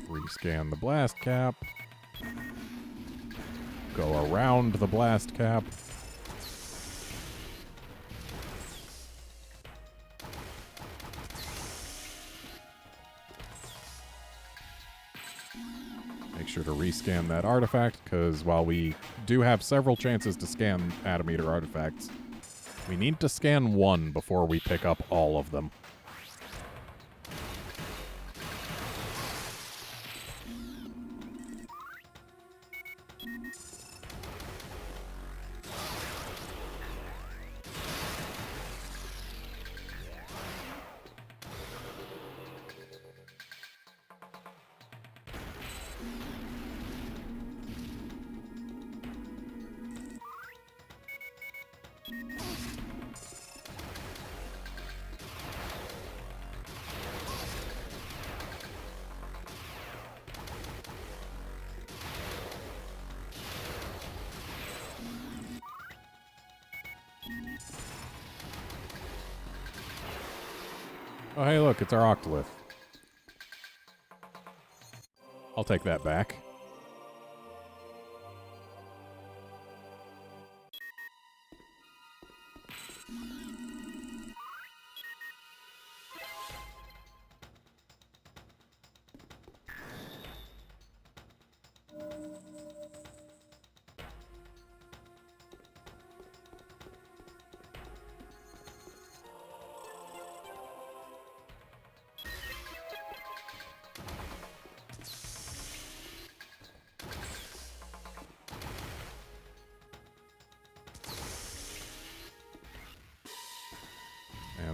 Rescan the blast cap. Go around the blast cap. Make sure to rescan that artifact, because while we do have several chances to scan Atometer artifacts, we need to scan one before we pick up all of them. Oh, hey, look, it's our Octolith. I'll take that back.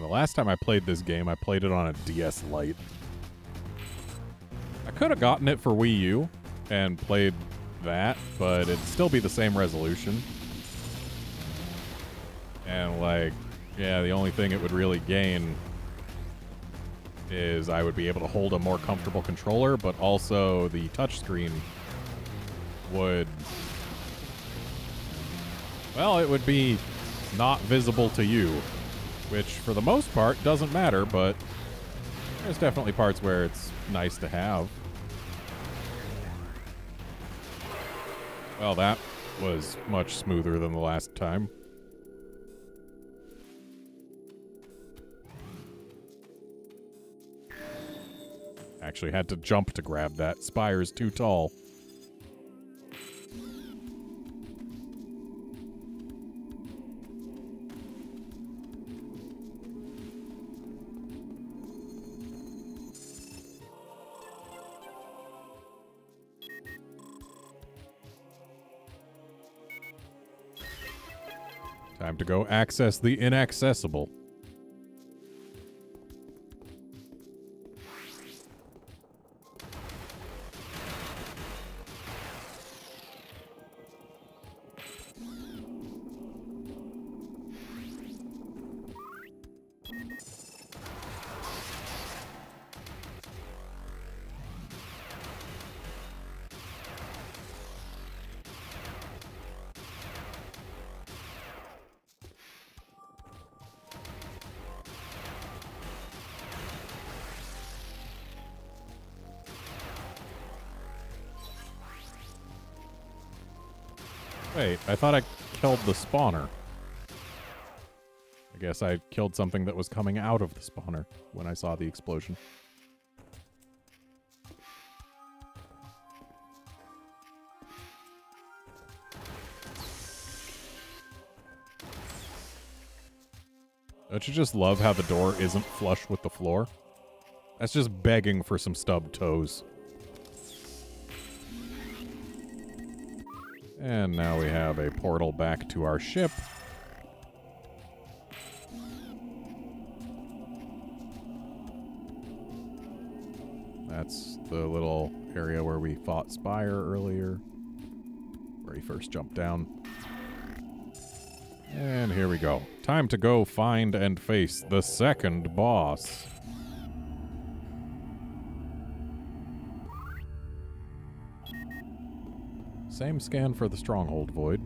Last time I played this game, I played it on a DS Lite. I could have gotten it for Wii U and played that, but it'd still be the same resolution. And, like, yeah, the only thing it would really gain is I would be able to hold a more comfortable controller, but also the touchscreen would... well, it would be not visible to you. Which, for the most part, doesn't matter, but there's definitely parts where it's nice to have. Well, that was much smoother than the last time. Actually had to jump to grab that. Spire's too tall. Time to go access the inaccessible. Wait, I thought I killed the spawner. I guess I killed something that was coming out of the spawner when I saw the explosion. Don't you just love how the door isn't flush with the floor? That's just begging for some stubbed toes. And now we have a portal back to our ship. That's the little area where we fought Spire earlier, where he first jumped down. And here we go. Time to go find and face the second boss. Same scan for the Stronghold Void.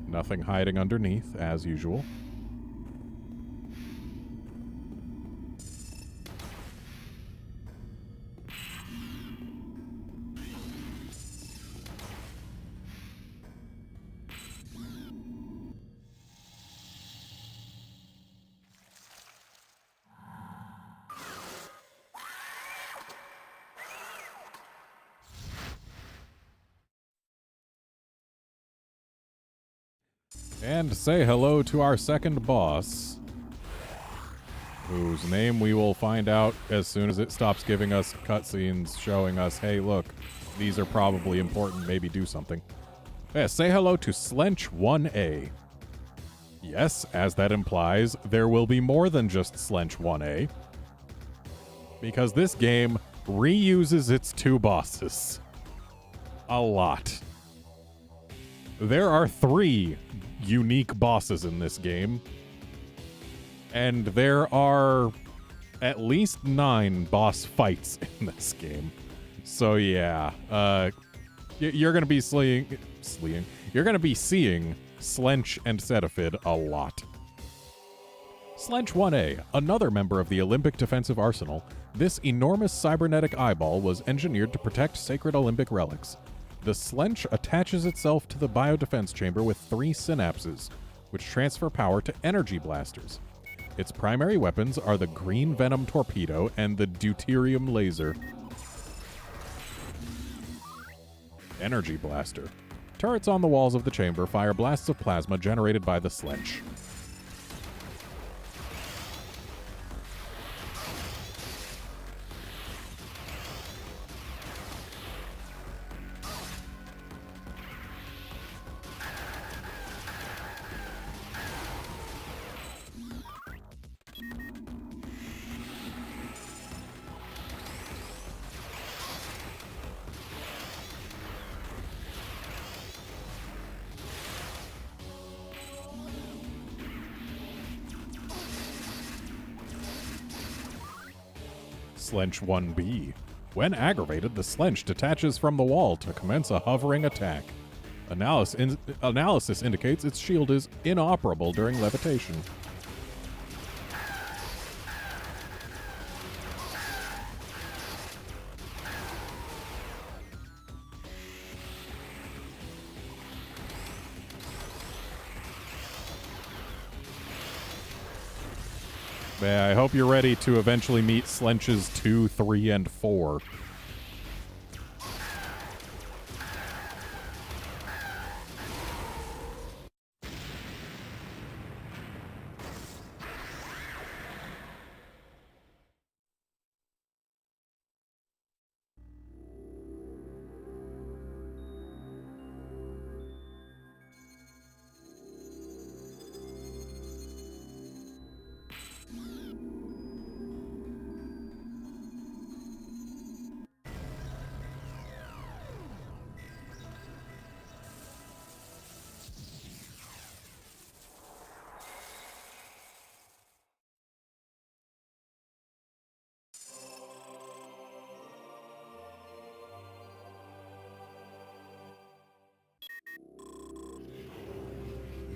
Nothing hiding underneath, as usual. And say hello to our second boss, whose name we will find out as soon as it stops giving us cutscenes showing us, hey, look, these are probably important, maybe do something. Yeah, say hello to Slench 1A. Yes, as that implies, there will be more than just Slench 1A, because this game reuses its two bosses. A lot. There are 3 unique bosses in this game, and there are at least 9 boss fights in this game. So yeah, you're gonna be seeing Slench and Cetaphid a lot. Slench 1A, another member of the Olympic Defensive Arsenal, this enormous cybernetic eyeball was engineered to protect sacred Olympic relics. The Slench attaches itself to the biodefense chamber with 3 synapses, which transfer power to energy blasters. Its primary weapons are the green venom torpedo and the deuterium laser. Energy blaster. Turrets on the walls of the chamber fire blasts of plasma generated by the Slench. Slench 1B. When aggravated, the Slench detaches from the wall to commence a hovering attack. Analysis indicates its shield is inoperable during levitation. Yeah, I hope you're ready to eventually meet Slenches 2, 3, and 4.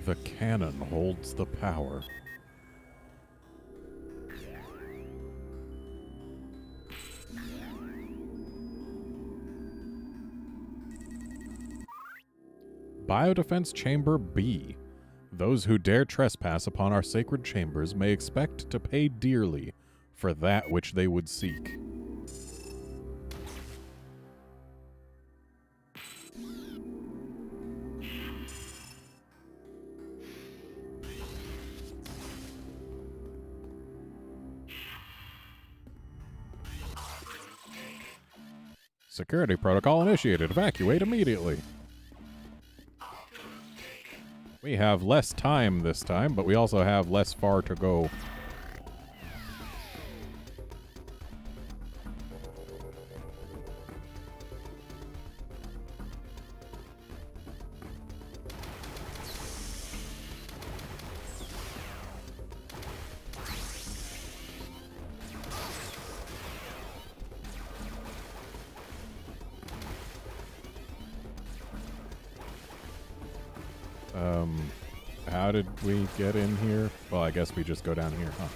The cannon holds the power. Biodefense Chamber B. Those who dare trespass upon our sacred chambers may expect to pay dearly for that which they would seek. Security protocol initiated. Evacuate immediately. We have less time this time, but we also have less far to go. How did we get in here? Well, I guess we just go down here, huh?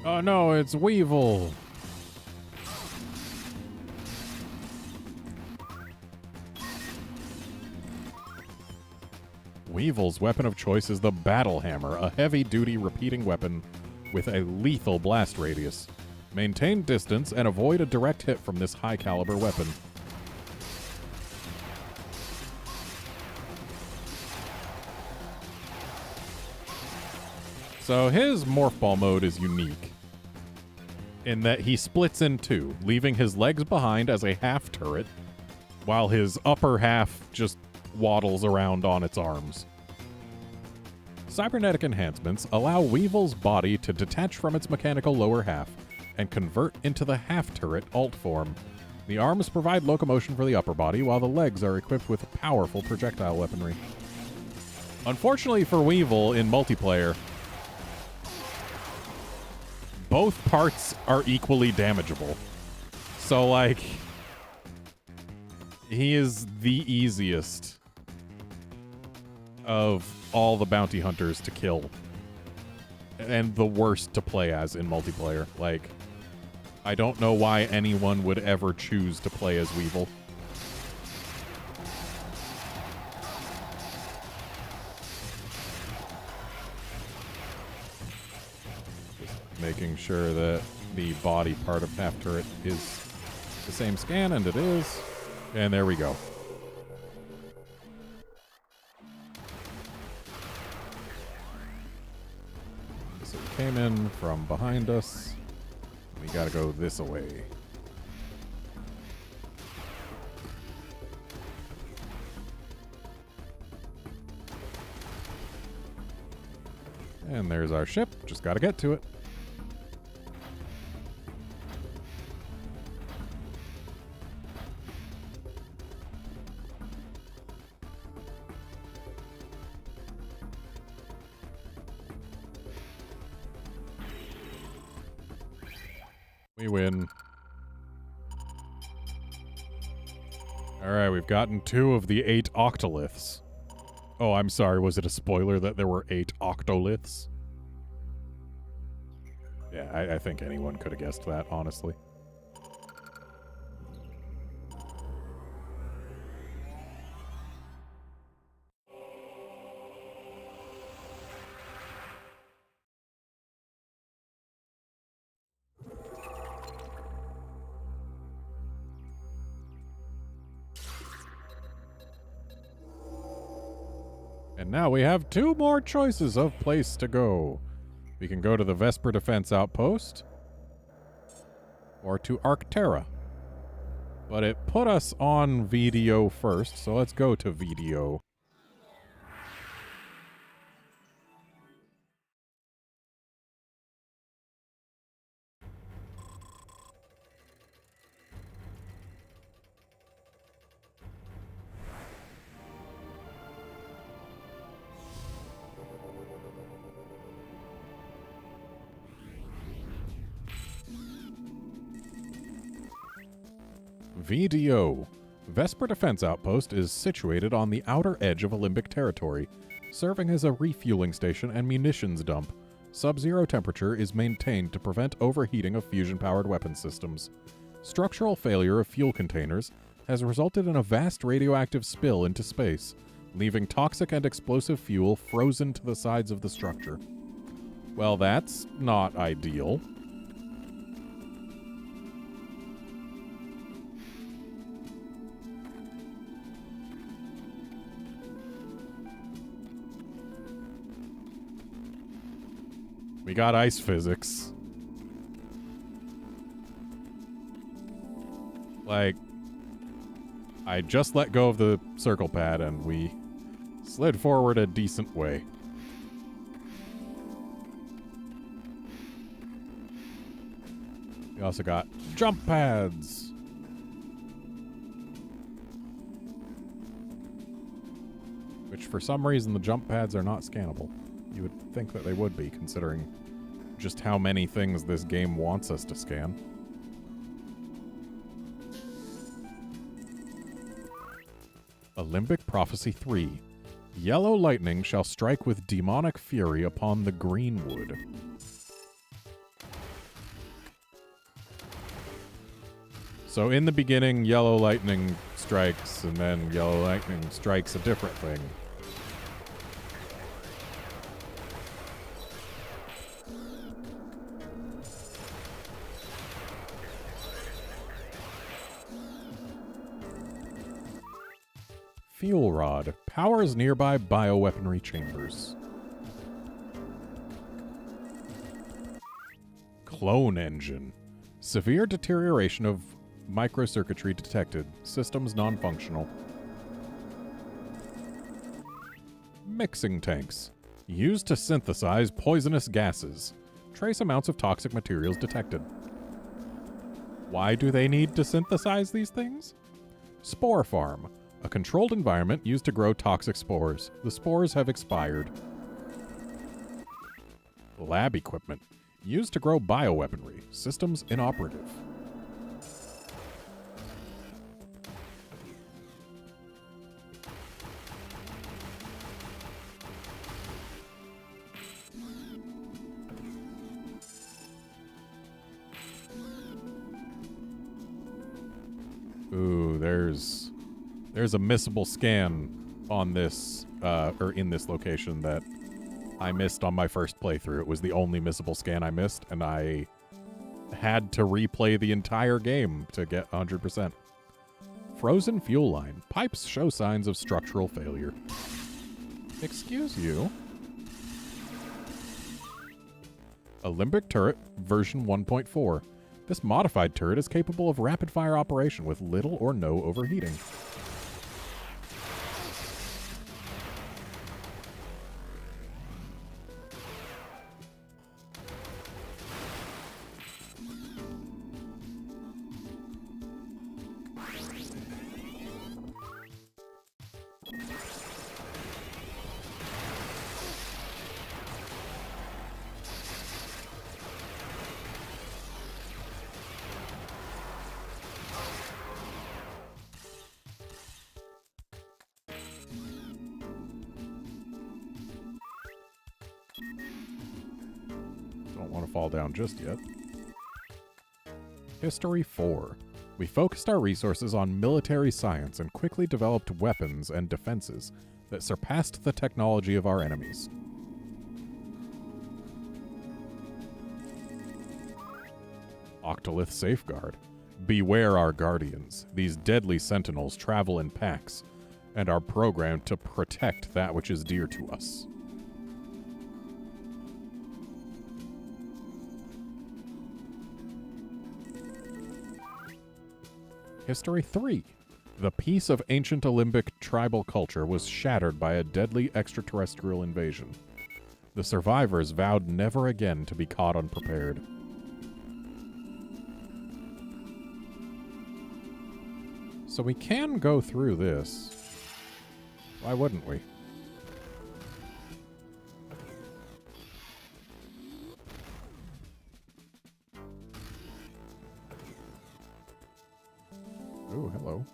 Oh no, it's Weevil. Weevil's weapon of choice is the Battle Hammer, a heavy-duty repeating weapon with a lethal blast radius. Maintain distance and avoid a direct hit from this high-caliber weapon. So his Morph Ball mode is unique in that he splits in two, leaving his legs behind as a half turret, while his upper half just waddles around on its arms. Cybernetic enhancements allow Weevil's body to detach from its mechanical lower half and convert into the half-turret alt form. The arms provide locomotion for the upper body, while the legs are equipped with powerful projectile weaponry. Unfortunately for Weevil in multiplayer, both parts are equally damageable. So, like, he is the easiest of all the bounty hunters to kill. And the worst to play as in multiplayer. Like, I don't know why anyone would ever choose to play as Weevil. Just making sure that the body part of half turret is the same scan, and it is. And there we go. So it came in from behind us. We gotta go this way. And there's our ship. Just gotta get to it. We win. Alright, we've gotten 2 of the 8 octoliths. Oh, I'm sorry, was it a spoiler that there were 8 octoliths? Yeah, I think anyone could have guessed that, honestly. And now we have 2 more choices of place to go. We can go to the Vesper Defense Outpost, or to Arctera. But it put us on VDO first, so let's go to VDO. VDO. Vesper Defense Outpost is situated on the outer edge of Olympic territory, serving as a refueling station and munitions dump. Sub-zero temperature is maintained to prevent overheating of fusion-powered weapon systems. Structural failure of fuel containers has resulted in a vast radioactive spill into space, leaving toxic and explosive fuel frozen to the sides of the structure. Well, that's not ideal. We got ice physics. Like, I just let go of the circle pad and we slid forward a decent way. We also got jump pads. Which for some reason the jump pads are not scannable. You would think that they would be, considering just how many things this game wants us to scan. Olympic Prophecy 3. Yellow lightning shall strike with demonic fury upon the greenwood. So in the beginning, yellow lightning strikes, and then yellow lightning strikes a different thing. Fuel rod powers nearby bioweaponry chambers. Clone engine. Severe deterioration of microcircuitry detected. Systems non-functional. Mixing tanks. Used to synthesize poisonous gases. Trace amounts of toxic materials detected. Why do they need to synthesize these things? Spore farm. A controlled environment used to grow toxic spores. The spores have expired. Lab equipment. Used to grow bioweaponry. Systems inoperative. Ooh, there's a missable scan on this, or in this location that I missed on my first playthrough. It was the only missable scan I missed, and I had to replay the entire game to get 100%. Frozen fuel line. Pipes show signs of structural failure. Excuse you. A limbic turret, version 1.4. This modified turret is capable of rapid-fire operation with little or no overheating. Don't want to fall down just yet. History 4. We focused our resources on military science and quickly developed weapons and defenses that surpassed the technology of our enemies. Octolith Safeguard. Beware our guardians. These deadly sentinels travel in packs and are programmed to protect that which is dear to us. History 3. The peace of ancient Olympic tribal culture was shattered by a deadly extraterrestrial invasion. The survivors vowed never again to be caught unprepared. So we can go through this. Why wouldn't we? Oh, hello.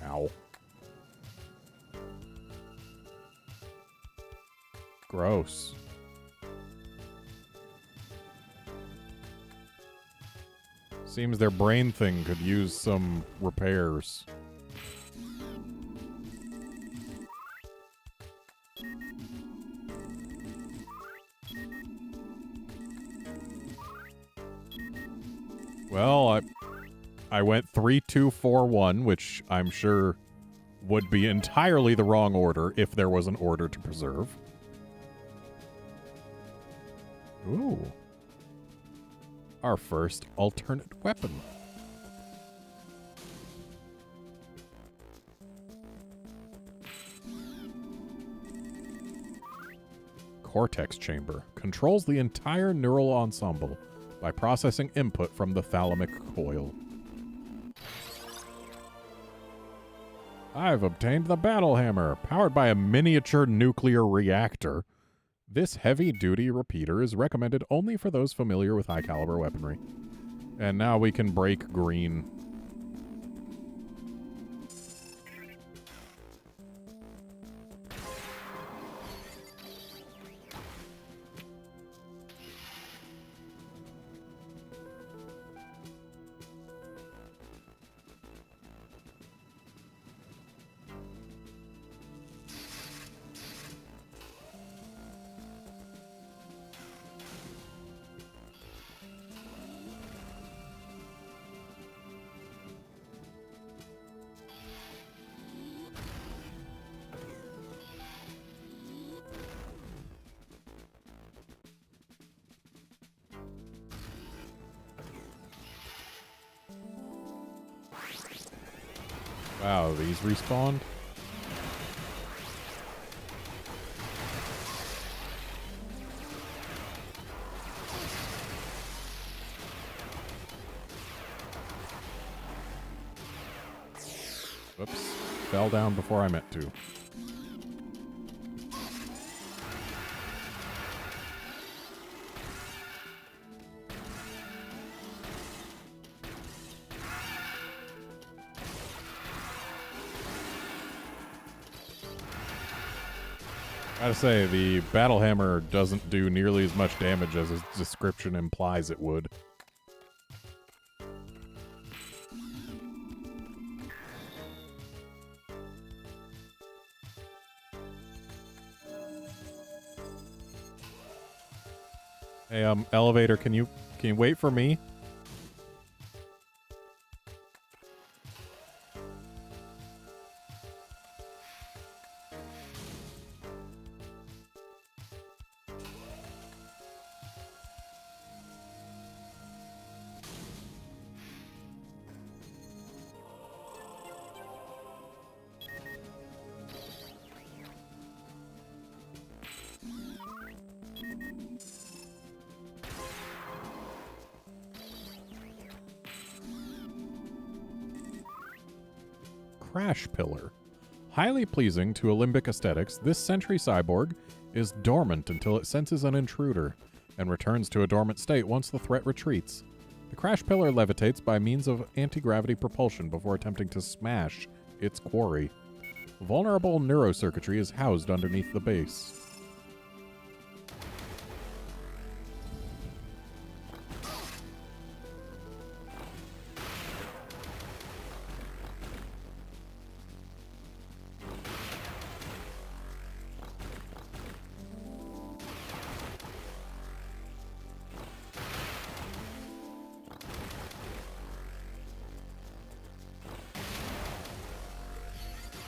Ow. Gross. Seems their brain thing could use some repairs. Well, I went 3, 2, 4, 1, which I'm sure would be entirely the wrong order if there was an order to preserve. Ooh. Our first alternate weapon. Cortex chamber. Controls the entire neural ensemble by processing input from the thalamic coil. I've obtained the battle hammer, powered by a miniature nuclear reactor. This heavy-duty repeater is recommended only for those familiar with high-caliber weaponry. And now we can break green. Wow, these respawned? Whoops. Fell down before I meant to. Gotta say, the Battle Hammer doesn't do nearly as much damage as its description implies it would. Hey, elevator, can you wait for me? Crash Pillar. Highly pleasing to Alembic aesthetics, this Sentry cyborg is dormant until it senses an intruder, and returns to a dormant state once the threat retreats. The Crash Pillar levitates by means of anti-gravity propulsion before attempting to smash its quarry. Vulnerable neurocircuitry is housed underneath the base.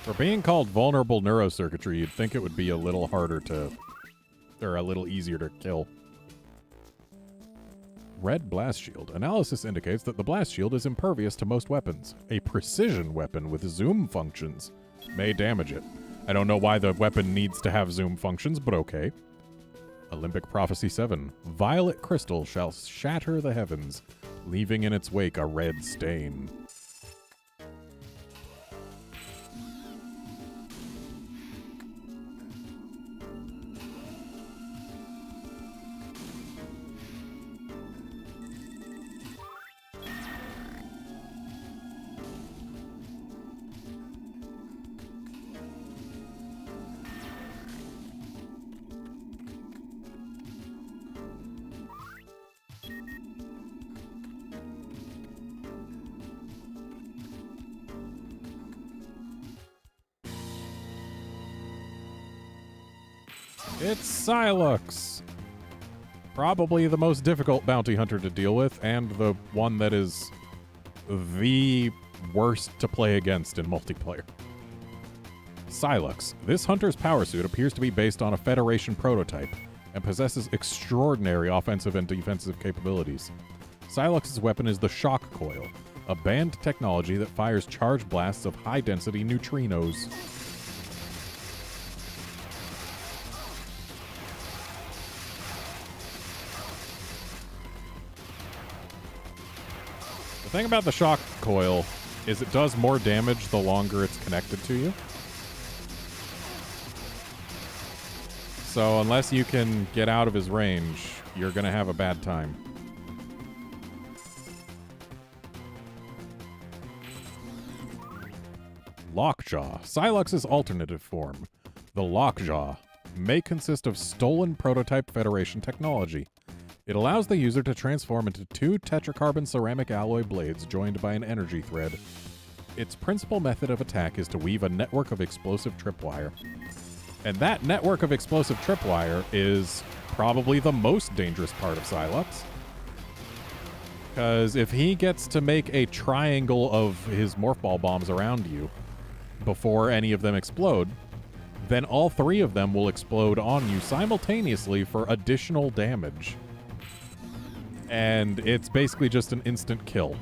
For being called vulnerable neurocircuitry, you'd think it would be a little harder to... or a little easier to kill. Red Blast Shield. Analysis indicates that the Blast Shield is impervious to most weapons. A precision weapon with zoom functions may damage it. I don't know why the weapon needs to have zoom functions, but okay. Olympic Prophecy 7. Violet crystal shall shatter the heavens, leaving in its wake a red stain. It's Sylux! Probably the most difficult bounty hunter to deal with, and the one that is the worst to play against in multiplayer. Sylux. This hunter's power suit appears to be based on a Federation prototype, and possesses extraordinary offensive and defensive capabilities. Sylux's weapon is the Shock Coil, a banned technology that fires charged blasts of high-density neutrinos. The thing about the Shock Coil is it does more damage the longer it's connected to you. So unless you can get out of his range, you're going to have a bad time. Lockjaw. Sylux's alternative form, the Lockjaw, may consist of stolen prototype Federation technology. It allows the user to transform into two tetracarbon ceramic alloy blades joined by an energy thread. Its principal method of attack is to weave a network of explosive tripwire. And that network of explosive tripwire is probably the most dangerous part of Sylux. Because if he gets to make a triangle of his morph ball bombs around you before any of them explode, then all three of them will explode on you simultaneously for additional damage. And it's basically just an instant kill.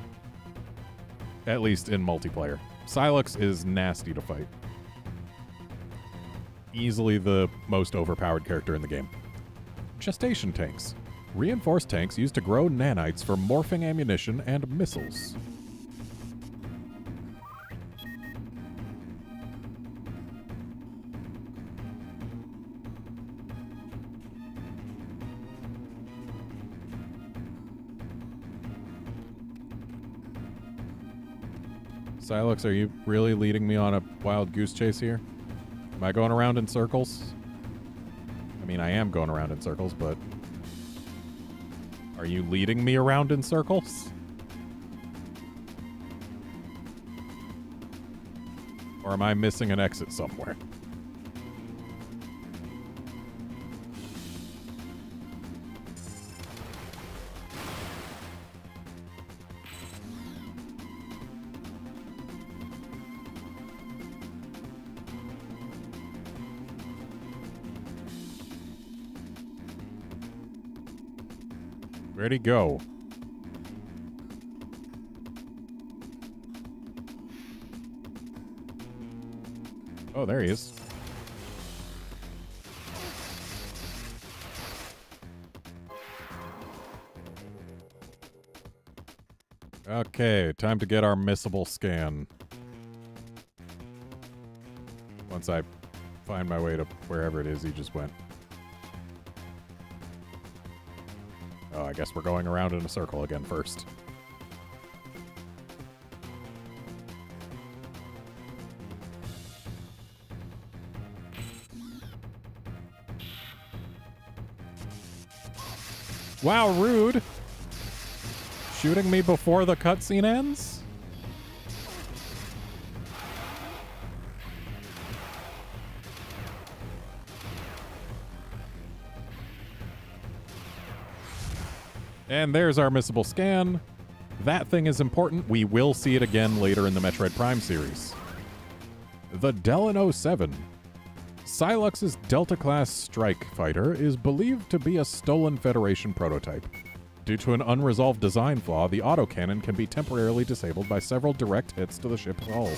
At least in multiplayer. Sylux is nasty to fight. Easily the most overpowered character in the game. Gestation tanks. Reinforced tanks used to grow nanites for morphing ammunition and missiles. Sylux, are you really leading me on a wild goose chase here? Am I going around in circles? I mean, I am going around in circles, but... Are you leading me around in circles? Or am I missing an exit somewhere? Where'd he go? Oh, there he is. Okay, time to get our missable scan. Once I find my way to wherever it is he just went. Oh, I guess we're going around in a circle again first. Wow, rude! Shooting me before the cutscene ends? And there's our missable scan. That thing is important. We will see it again later in the Metroid Prime series. The Delano 07. Sylux's Delta-class strike fighter is believed to be a stolen Federation prototype. Due to an unresolved design flaw, the autocannon can be temporarily disabled by several direct hits to the ship's hull.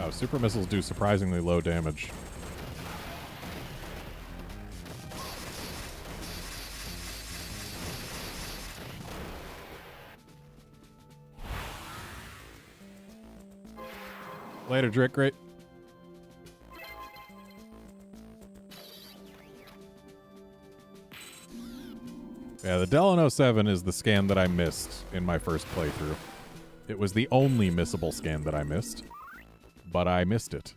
Oh, super missiles do surprisingly low damage. Later, Drick. Great. Yeah, the Delano 07 is the scan that I missed in my first playthrough. It was the only missable scan that I missed, but I missed it.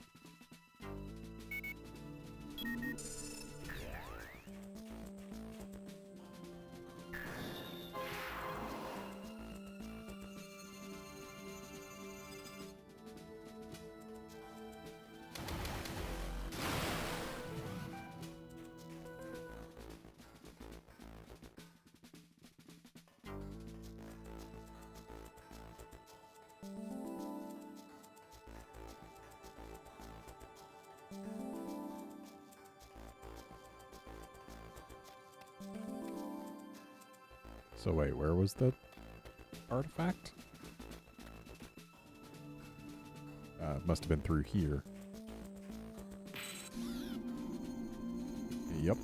So wait, where was the artifact? Must have been through here. Yep.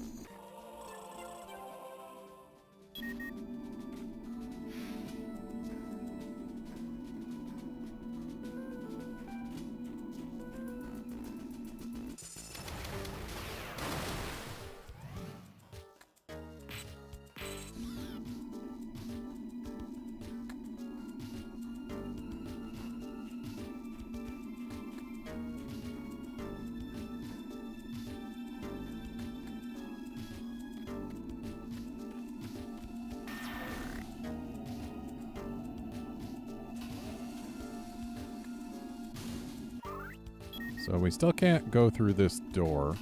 So we still can't go through this door.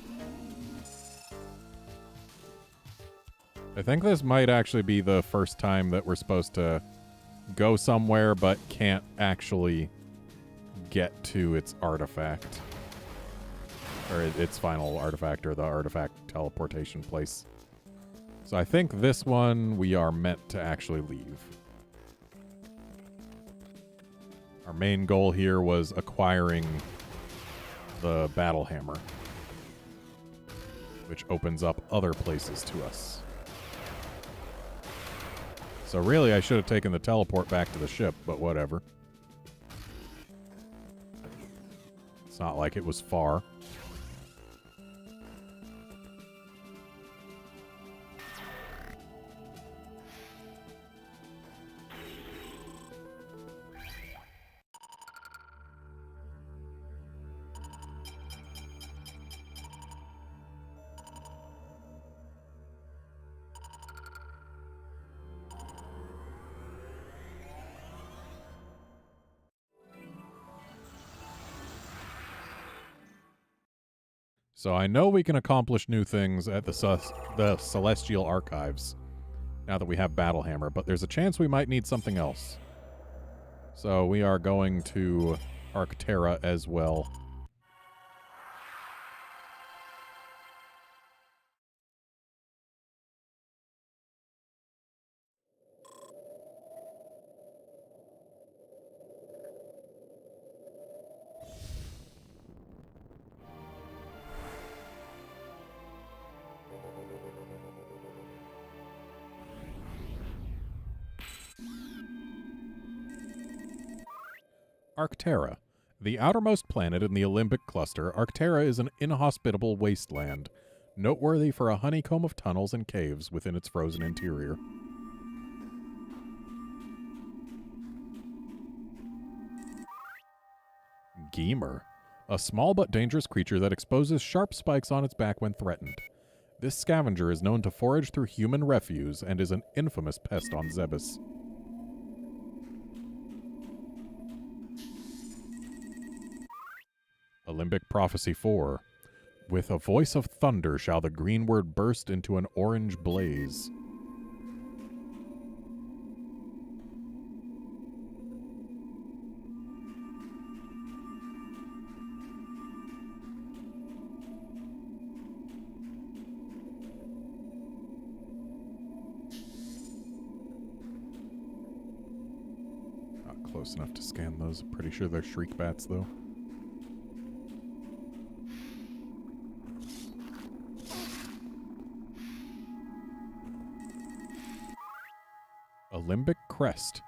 I think this might actually be the first time that we're supposed to go somewhere but can't actually get to its artifact. Or its final artifact, or the artifact teleportation place. So I think this one we are meant to actually leave. Our main goal here was acquiring the battle hammer, which opens up other places to us. So really, I should have taken the teleport back to the ship, but whatever. It's not like it was far. So I know we can accomplish new things at the Celestial Archives now that we have Battle Hammer, but there's a chance we might need something else. So we are going to Arctera as well. Arctera. The outermost planet in the Olympic cluster, Arctera is an inhospitable wasteland, noteworthy for a honeycomb of tunnels and caves within its frozen interior. Geemer. A small but dangerous creature that exposes sharp spikes on its back when threatened. This scavenger is known to forage through human refuse and is an infamous pest on Zebes. Olympic Prophecy 4. With a voice of thunder shall the green word burst into an orange blaze. Not close enough to scan those. Pretty sure they're shriek bats, though. Olympic Crest.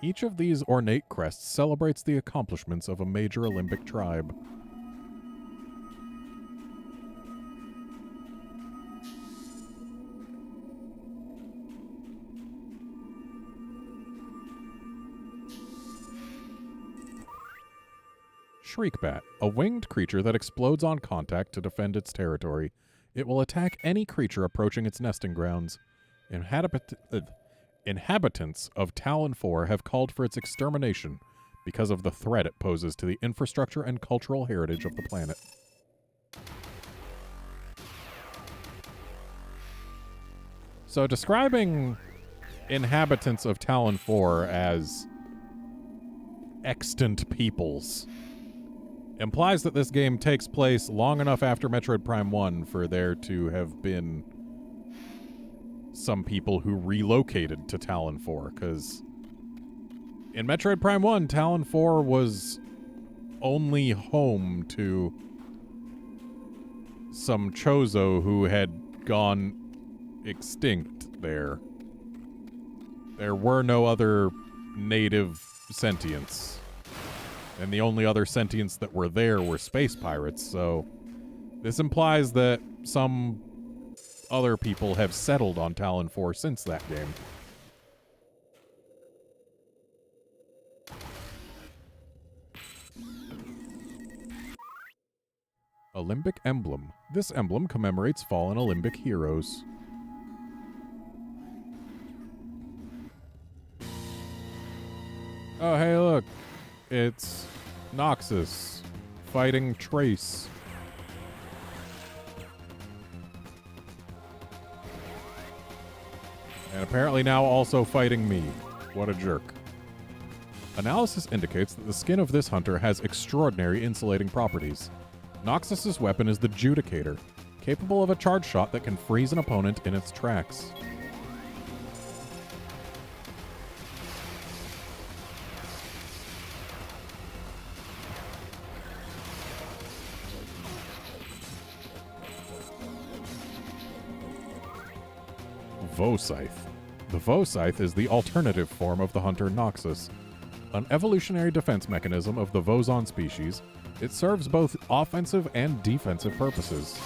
Each of these ornate crests celebrates the accomplishments of a major Olympic tribe. Shriekbat, a winged creature that explodes on contact to defend its territory. It will attack any creature approaching its nesting grounds. Inhabitants of Talon 4 have called for its extermination because of the threat it poses to the infrastructure and cultural heritage of the planet. So describing inhabitants of Talon 4 as extant peoples implies that this game takes place long enough after Metroid Prime 1 for there to have been some people who relocated to Talon 4, because in Metroid Prime 1, Talon 4 was only home to some Chozo who had gone extinct there. There were no other native sentients, and the only other sentients that were there were space pirates, so this implies that some other people have settled on Talon 4 since that game. Olympic Emblem. This emblem commemorates fallen Olympic heroes. Oh, hey, look. It's Noxus fighting Trace. And apparently now also fighting me. What a jerk. Analysis indicates that the skin of this hunter has extraordinary insulating properties. Noxus's weapon is the Judicator, capable of a charge shot that can freeze an opponent in its tracks. Voscythe. The Voscythe is the alternative form of the hunter Noxus. An evolutionary defense mechanism of the Vozon species, it serves both offensive and defensive purposes.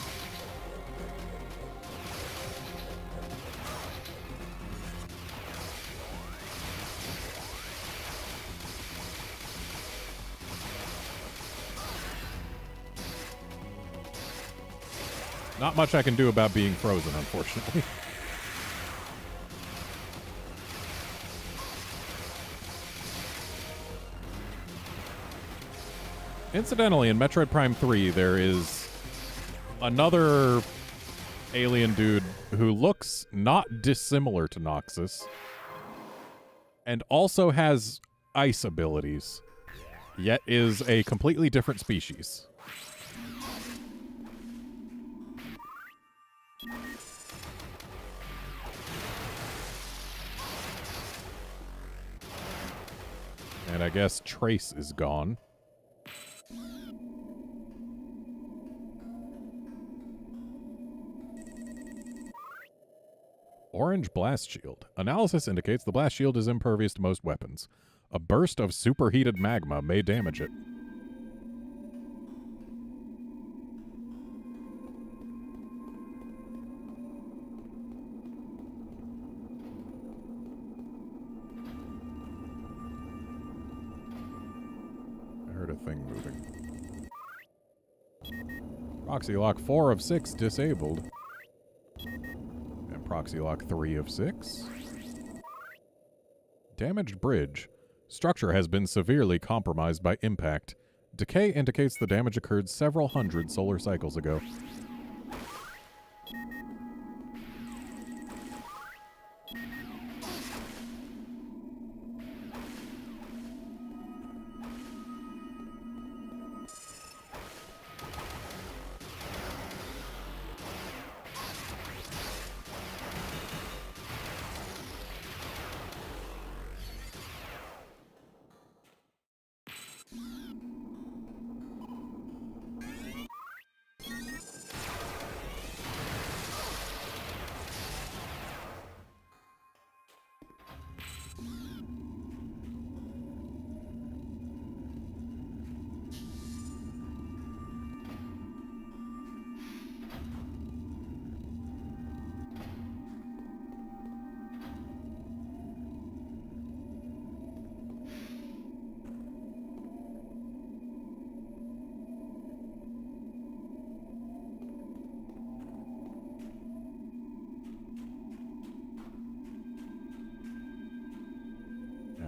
Not much I can do about being frozen, unfortunately. Incidentally, in Metroid Prime 3, there is another alien dude who looks not dissimilar to Noxus and also has ice abilities, yet is a completely different species. And I guess Trace is gone. Orange Blast Shield. Analysis indicates the Blast Shield is impervious to most weapons. A burst of superheated magma may damage it. I heard a thing moving. Proxy lock 4 of 6 disabled. Proxy lock 3 of 6. Damaged bridge. Structure has been severely compromised by impact. Decay indicates the damage occurred several hundred solar cycles ago.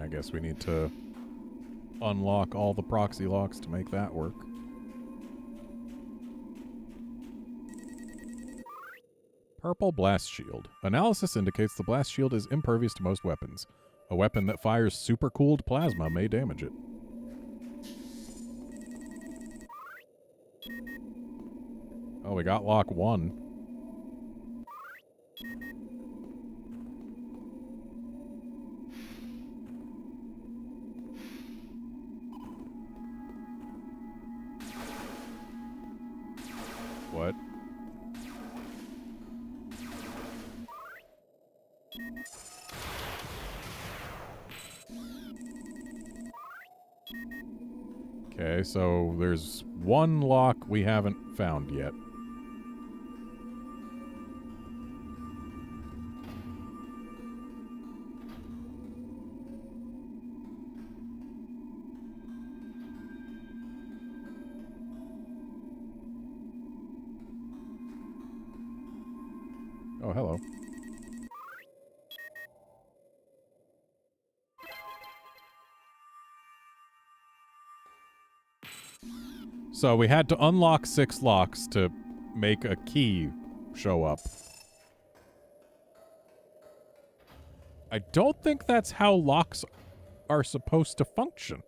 I guess we need to unlock all the proxy locks to make that work. Purple Blast Shield. Analysis indicates the blast shield is impervious to most weapons. A weapon that fires supercooled plasma may damage it. Oh, we got lock 1. What? Okay, so there's one lock we haven't found yet. Oh, hello. So we had to unlock 6 locks to make a key show up. I don't think that's how locks are supposed to function.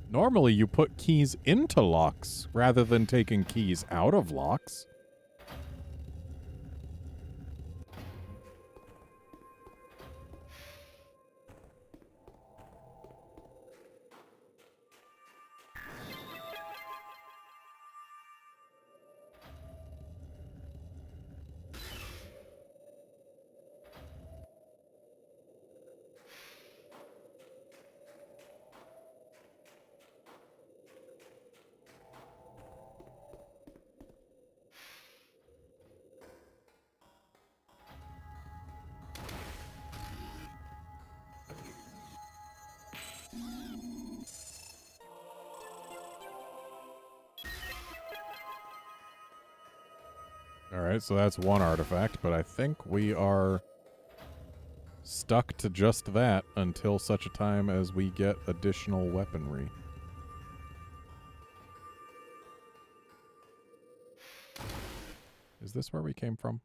Normally you put keys into locks rather than taking keys out of locks. Alright, so that's one artifact, but I think we are stuck to just that until such a time as we get additional weaponry. Is this where we came from?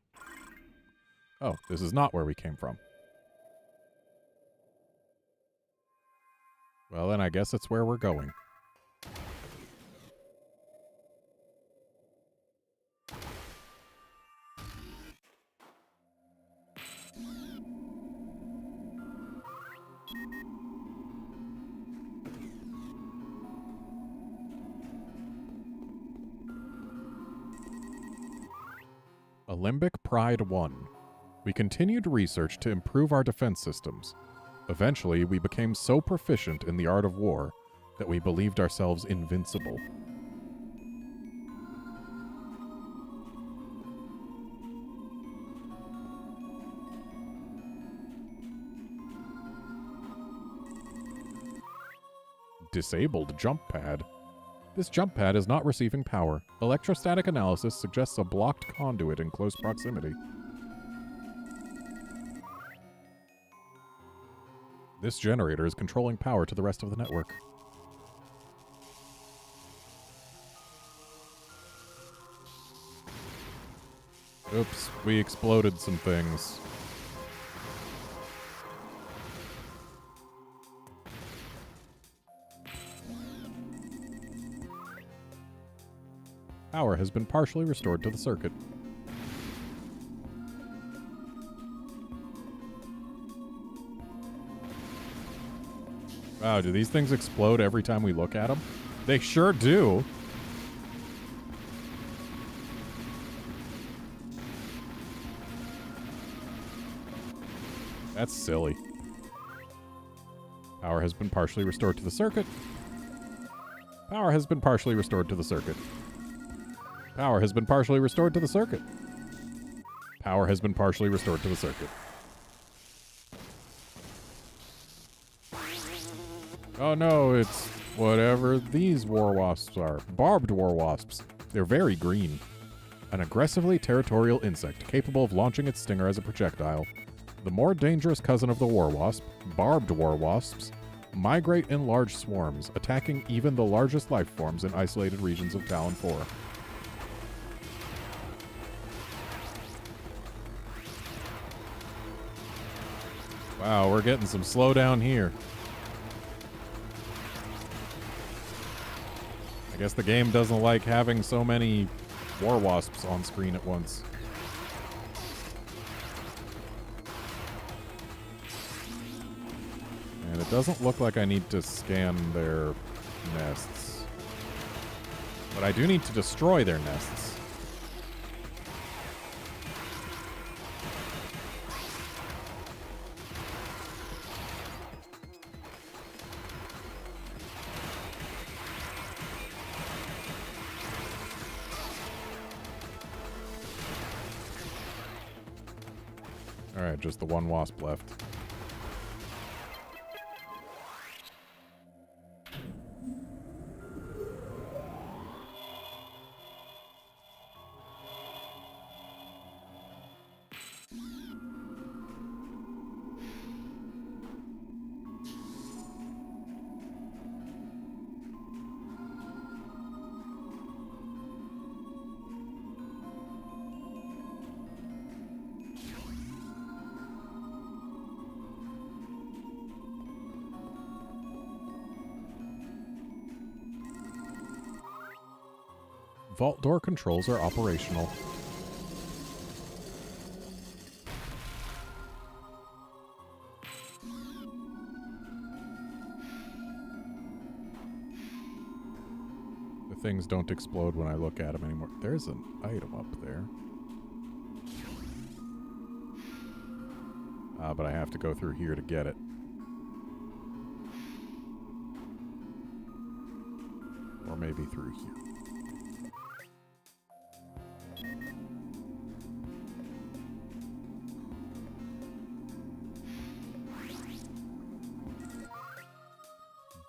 Oh, this is not where we came from. Well, then I guess it's where we're going. Alembic Pride 1. We continued research to improve our defense systems. Eventually, we became so proficient in the art of war that we believed ourselves invincible. Disabled jump pad. This jump pad is not receiving power. Electrostatic analysis suggests a blocked conduit in close proximity. This generator is controlling power to the rest of the network. Oops, we exploded some things. Power has been partially restored to the circuit. Wow, do these things explode every time we look at them? They sure do. That's silly. Power has been partially restored to the circuit. Power has been partially restored to the circuit. Power has been partially restored to the circuit. Power has been partially restored to the circuit. Oh no, it's whatever these war wasps are. Barbed war wasps. They're very green. An aggressively territorial insect capable of launching its stinger as a projectile. The more dangerous cousin of the war wasp, barbed war wasps, migrate in large swarms, attacking even the largest life forms in isolated regions of Talon 4. Wow, we're getting some slowdown here. I guess the game doesn't like having so many war wasps on screen at once. And it doesn't look like I need to scan their nests. But I do need to destroy their nests. Alright, just the one wasp left. Vault door controls are operational. The things don't explode when I look at them anymore. There's an item up there. But I have to go through here to get it. Or maybe through here.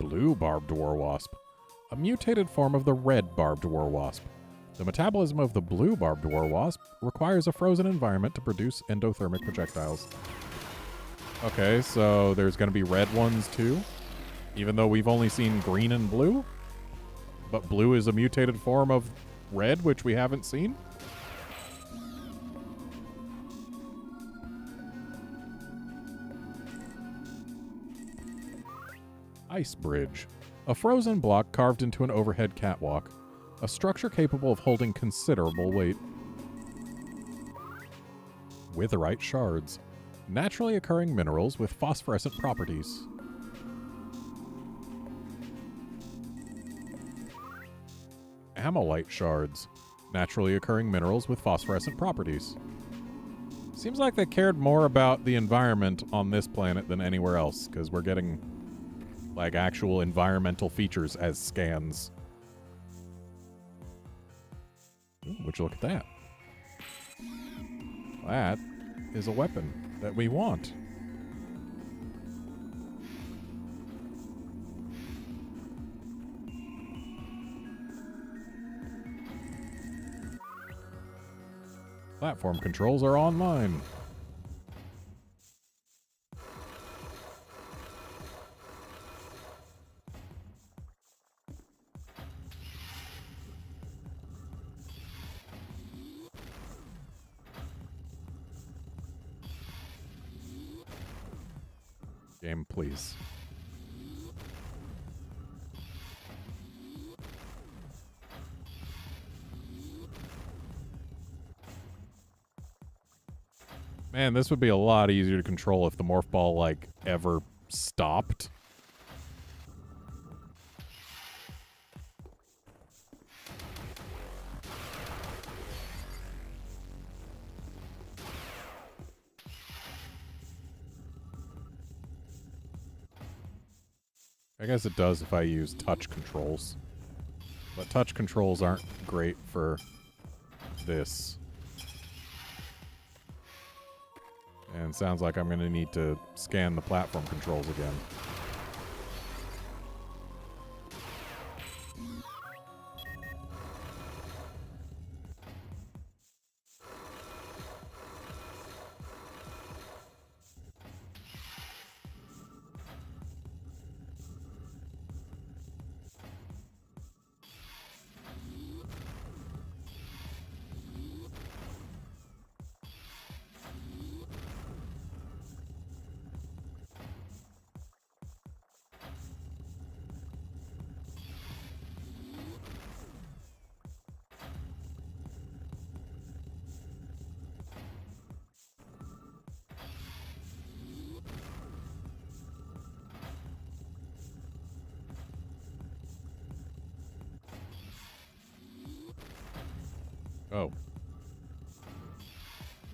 Blue barbed war wasp. A mutated form of the red barbed war wasp. The metabolism of the blue barbed war wasp requires a frozen environment to produce endothermic projectiles. Okay, so there's going to be red ones too? Even though we've only seen green and blue? But blue is a mutated form of red, which we haven't seen? Ice bridge. A frozen block carved into an overhead catwalk. A structure capable of holding considerable weight. Witherite shards. Naturally occurring minerals with phosphorescent properties. Amolite shards. Naturally occurring minerals with phosphorescent properties. Seems like they cared more about the environment on this planet than anywhere else, because we're getting, like, actual environmental features as scans. Ooh, would you look at that? That is a weapon that we want. Platform controls are online. Game, please. Man, this would be a lot easier to control if the morph ball, like, ever stopped. I guess it does if I use touch controls. But touch controls aren't great for this. And sounds like I'm going to need to scan the platform controls again. Oh.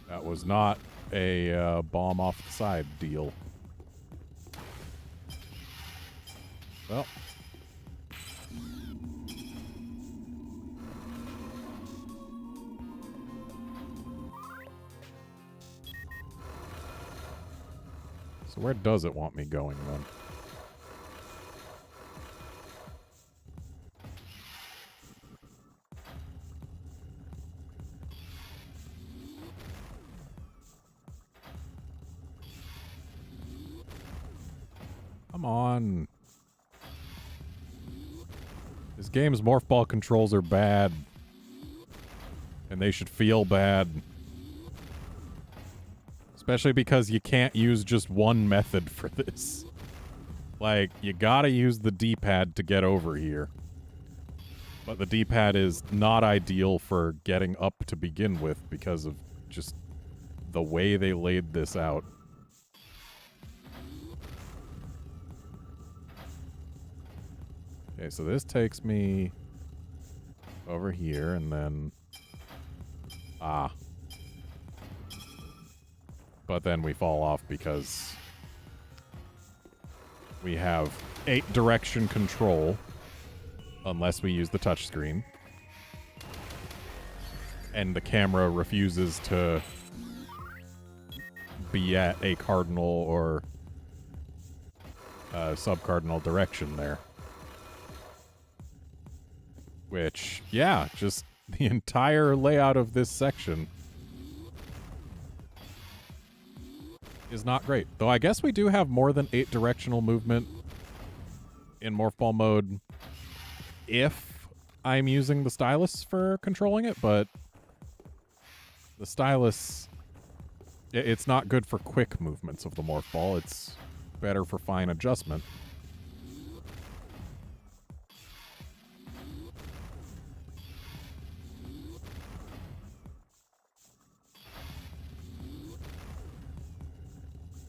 That was not a bomb off the side deal. Well. So where does it want me going then? Come on. This game's morph ball controls are bad. And they should feel bad. Especially because you can't use just one method for this. Like, you gotta use the D-pad to get over here. But the D-pad is not ideal for getting up to begin with because of just the way they laid this out. Okay, so this takes me over here, and then... Ah. But then we fall off because we have 8-direction control, unless we use the touchscreen. And the camera refuses to be at a cardinal or sub-cardinal direction there. Which, yeah, just the entire layout of this section is not great. Though I guess we do have more than 8-directional movement in Morph Ball mode if I'm using the stylus for controlling it, but the stylus, it's not good for quick movements of the Morph Ball. It's better for fine adjustment.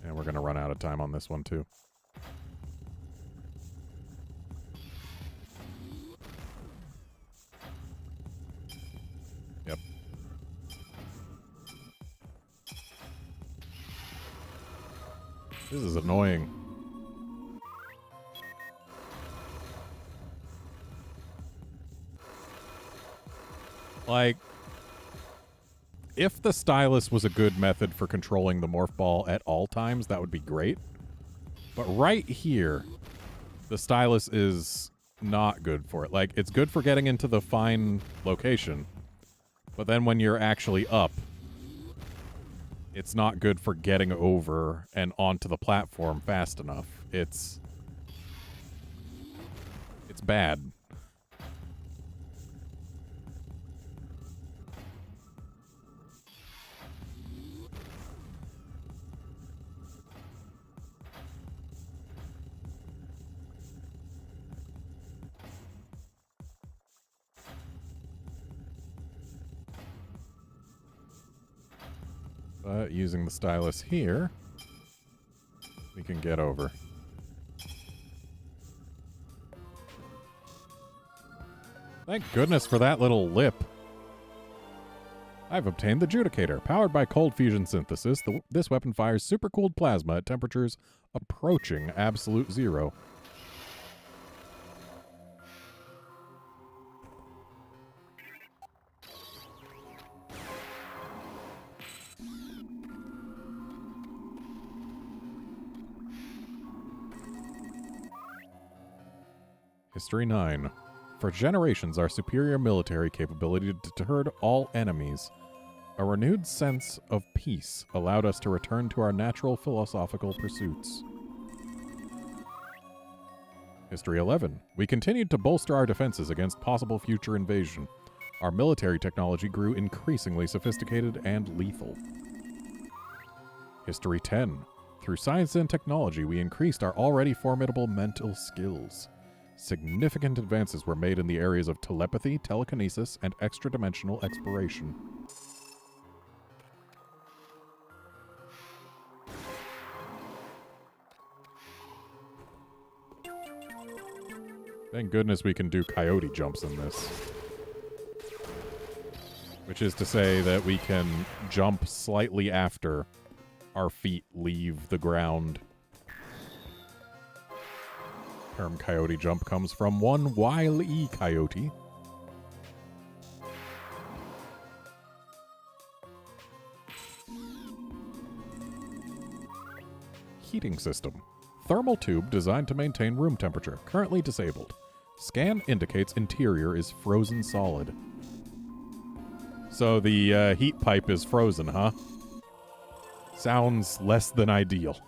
And we're going to run out of time on this one, too. Yep. This is annoying. Like, if the stylus was a good method for controlling the Morph Ball at all times, that would be great. But right here, the stylus is not good for it. Like, it's good for getting into the fine location, but then when you're actually up, it's not good for getting over and onto the platform fast enough. It's bad. But using the stylus here, we can get over. Thank goodness for that little lip. I've obtained the Judicator. Powered by cold fusion synthesis, this weapon fires supercooled plasma at temperatures approaching absolute zero. History 9. For generations, our superior military capability deterred all enemies. A renewed sense of peace allowed us to return to our natural philosophical pursuits. History 11. We continued to bolster our defenses against possible future invasion. Our military technology grew increasingly sophisticated and lethal. History 10. Through science and technology, we increased our already formidable mental skills. Significant advances were made in the areas of telepathy, telekinesis, and extra-dimensional exploration. Thank goodness we can do coyote jumps in this. Which is to say that we can jump slightly after our feet leave the ground. The term coyote jump comes from one Wile E. Coyote. Heating system. Thermal tube designed to maintain room temperature. Currently disabled. Scan indicates interior is frozen solid. So the heat pipe is frozen, huh? Sounds less than ideal.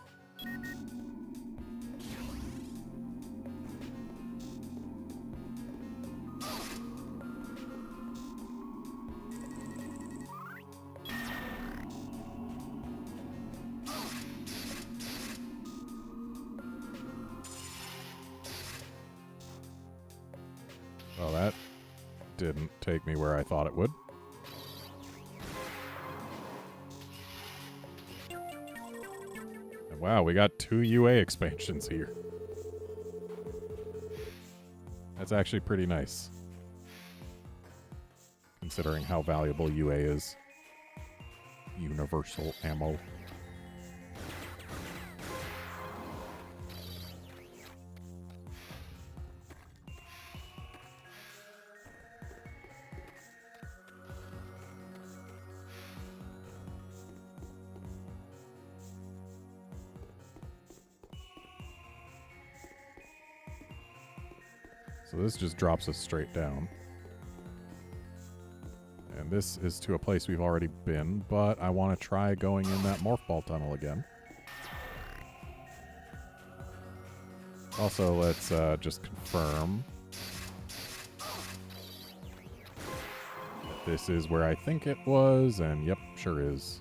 Well, that didn't take me where I thought it would. And wow, we got 2 UA expansions here. That's actually pretty nice, considering how valuable UA is. Universal ammo. So this just drops us straight down. And this is to a place we've already been, but I want to try going in that morph ball tunnel again. Also, let's just confirm that this is where I think it was, and yep, sure is.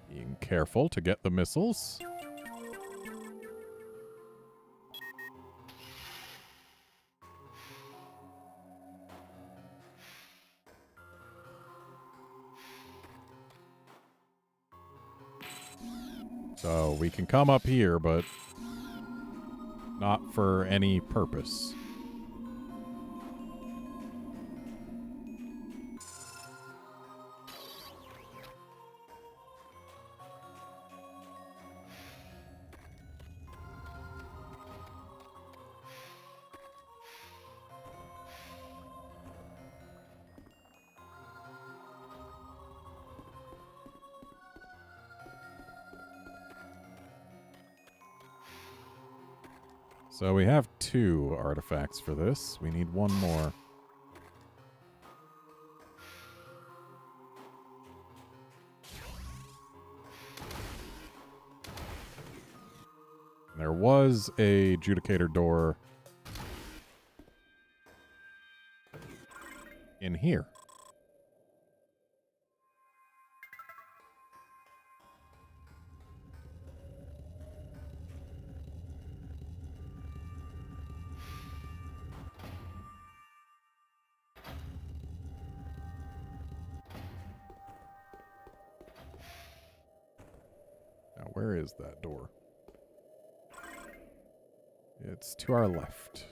Being careful to get the missiles. So we can come up here, but not for any purpose. So we have 2 artifacts for this. We need 1 more. There was a Judicator door in here. Where is that door? It's to our left.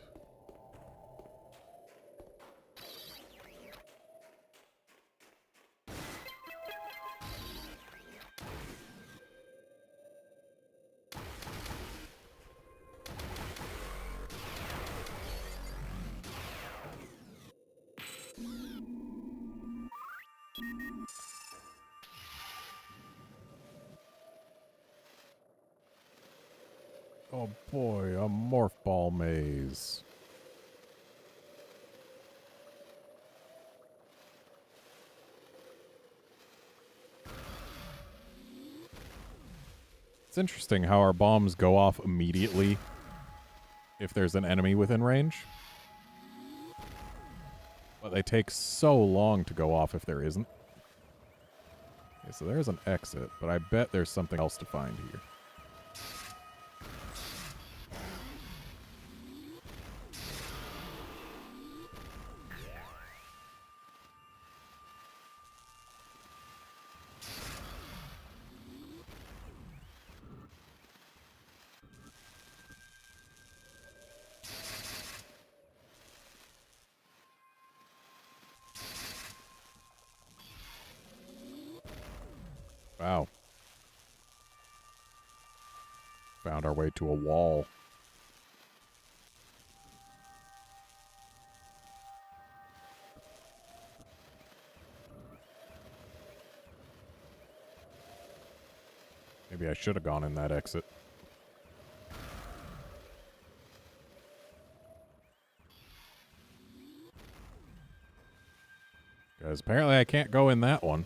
Oh boy, a morph ball maze. It's interesting how our bombs go off immediately if there's an enemy within range. But they take so long to go off if there isn't. Okay, so there's an exit, but I bet there's something else to find here. Wow. Found our way to a wall. Maybe I should have gone in that exit. Because apparently I can't go in that one.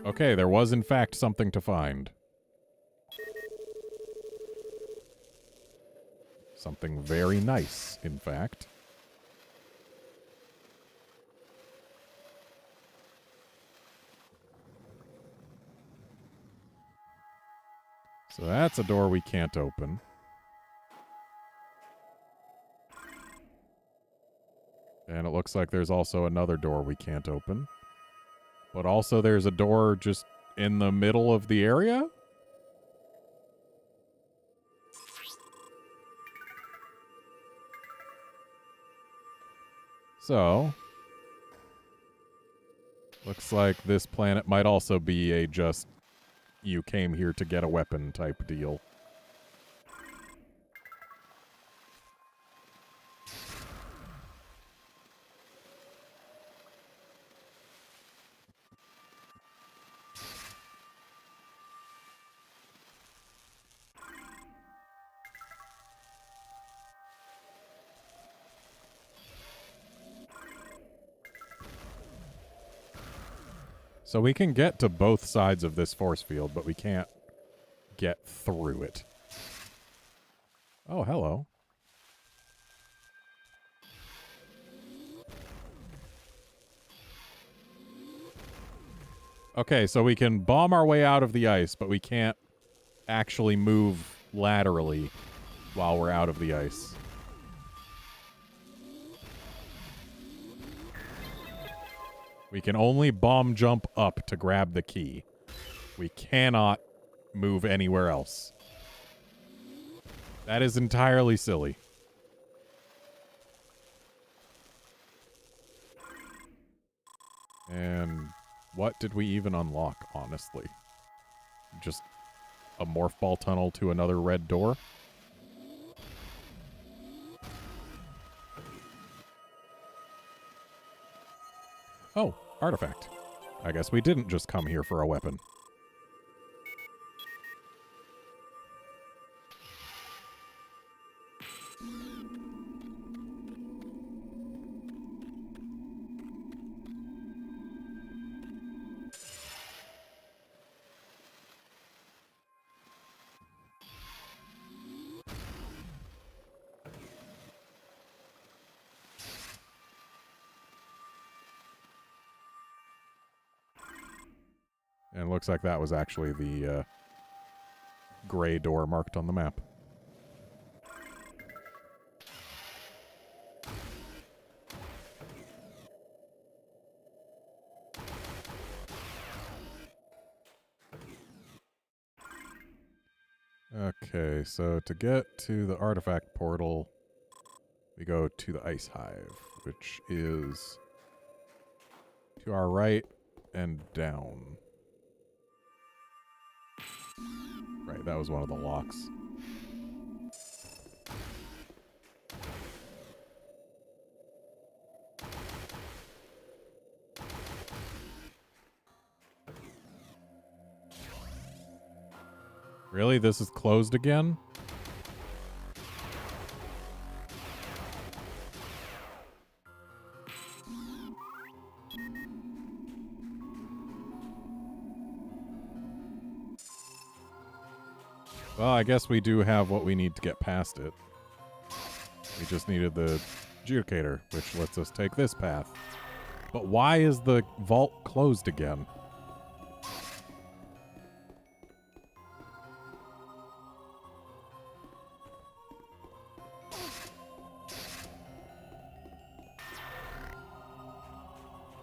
Okay, there was in fact something to find. Something very nice, in fact. So that's a door we can't open. And it looks like there's also another door we can't open. But also there's a door just in the middle of the area? So, looks like this planet might also be a just you came here to get a weapon type deal. So we can get to both sides of this force field, but we can't get through it. Oh, hello. Okay, so we can bomb our way out of the ice, but we can't actually move laterally while we're out of the ice. We can only bomb jump up to grab the key. We cannot move anywhere else. That is entirely silly. And what did we even unlock, honestly? Just a morph ball tunnel to another red door? Oh, artifact. I guess we didn't just come here for a weapon. And it looks like that was actually the gray door marked on the map. Okay, so to get to the artifact portal, we go to the ice hive, which is to our right and down. Right, that was one of the locks. Really? This is closed again? Well, I guess we do have what we need to get past it. We just needed the adjudicator, which lets us take this path. But why is the vault closed again?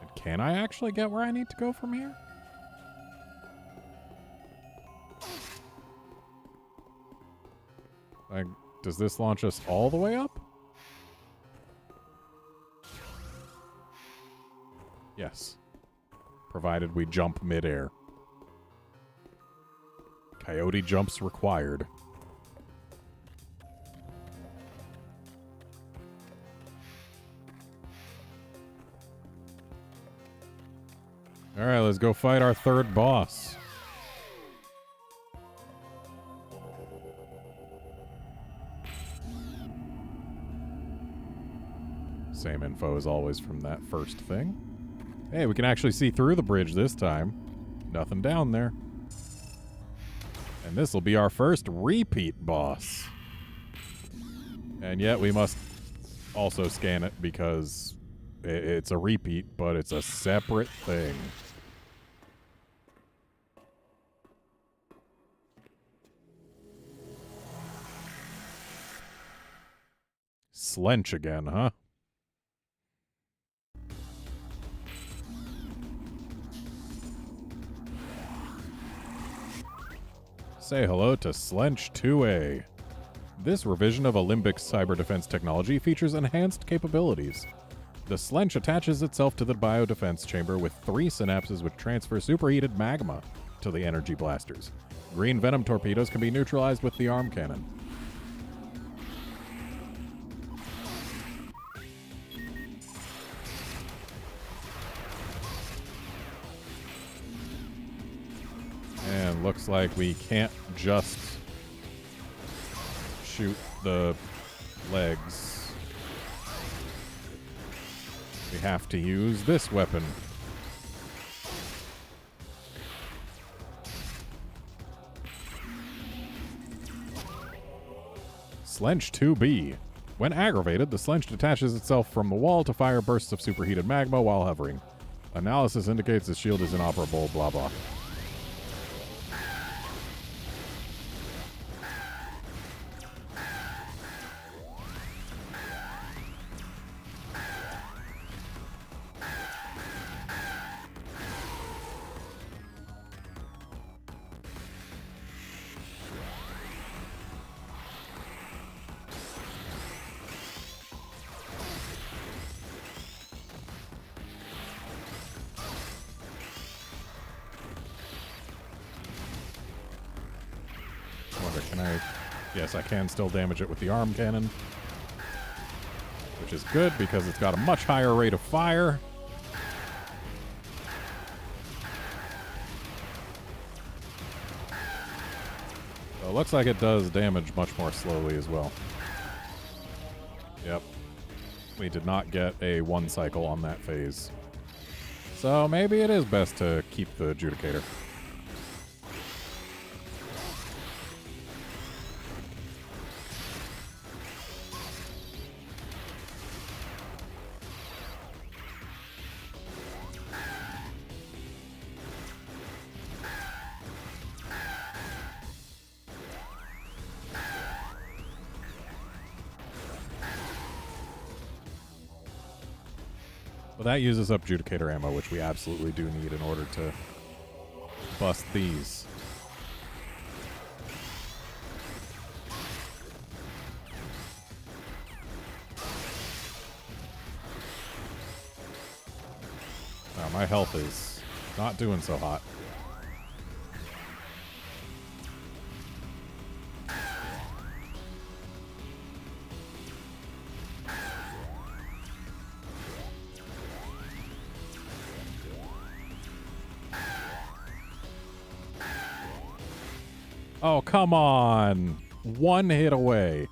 And can I actually get where I need to go from here? Like, does this launch us all the way up? Yes. Provided we jump midair. Coyote jumps required. Alright, let's go fight our third boss. Same info as always from that first thing. Hey, we can actually see through the bridge this time. Nothing down there. And this will be our first repeat boss. And yet we must also scan it because it's a repeat, but it's a separate thing. Slench again, huh? Say hello to Slench 2A. This revision of Alembic cyber defense technology features enhanced capabilities. The Slench attaches itself to the biodefense chamber with 3 synapses which transfer superheated magma to the energy blasters. Green venom torpedoes can be neutralized with the arm cannon. And looks like we can't just shoot the legs. We have to use this weapon. Slench 2B. When aggravated, the Slench detaches itself from the wall to fire bursts of superheated magma while hovering. Analysis indicates the shield is inoperable, blah blah. Can I... Yes, I can still damage it with the arm cannon. Which is good because it's got a much higher rate of fire. So it looks like it does damage much more slowly as well. Yep. We did not get a 1 cycle on that phase. So maybe it is best to keep the adjudicator. Well, that uses up adjudicator ammo, which we absolutely do need in order to bust these. Now, my health is not doing so hot. Oh, come on. 1 hit away.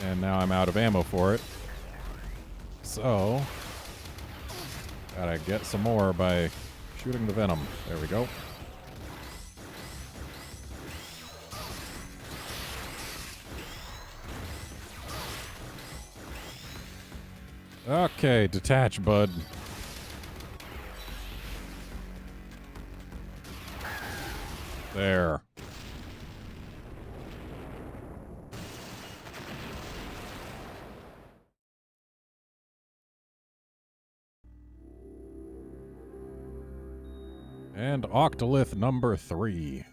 And now I'm out of ammo for it. So, gotta get some more by shooting the venom. There we go. Okay, detach, bud. There. And Octolith number 3.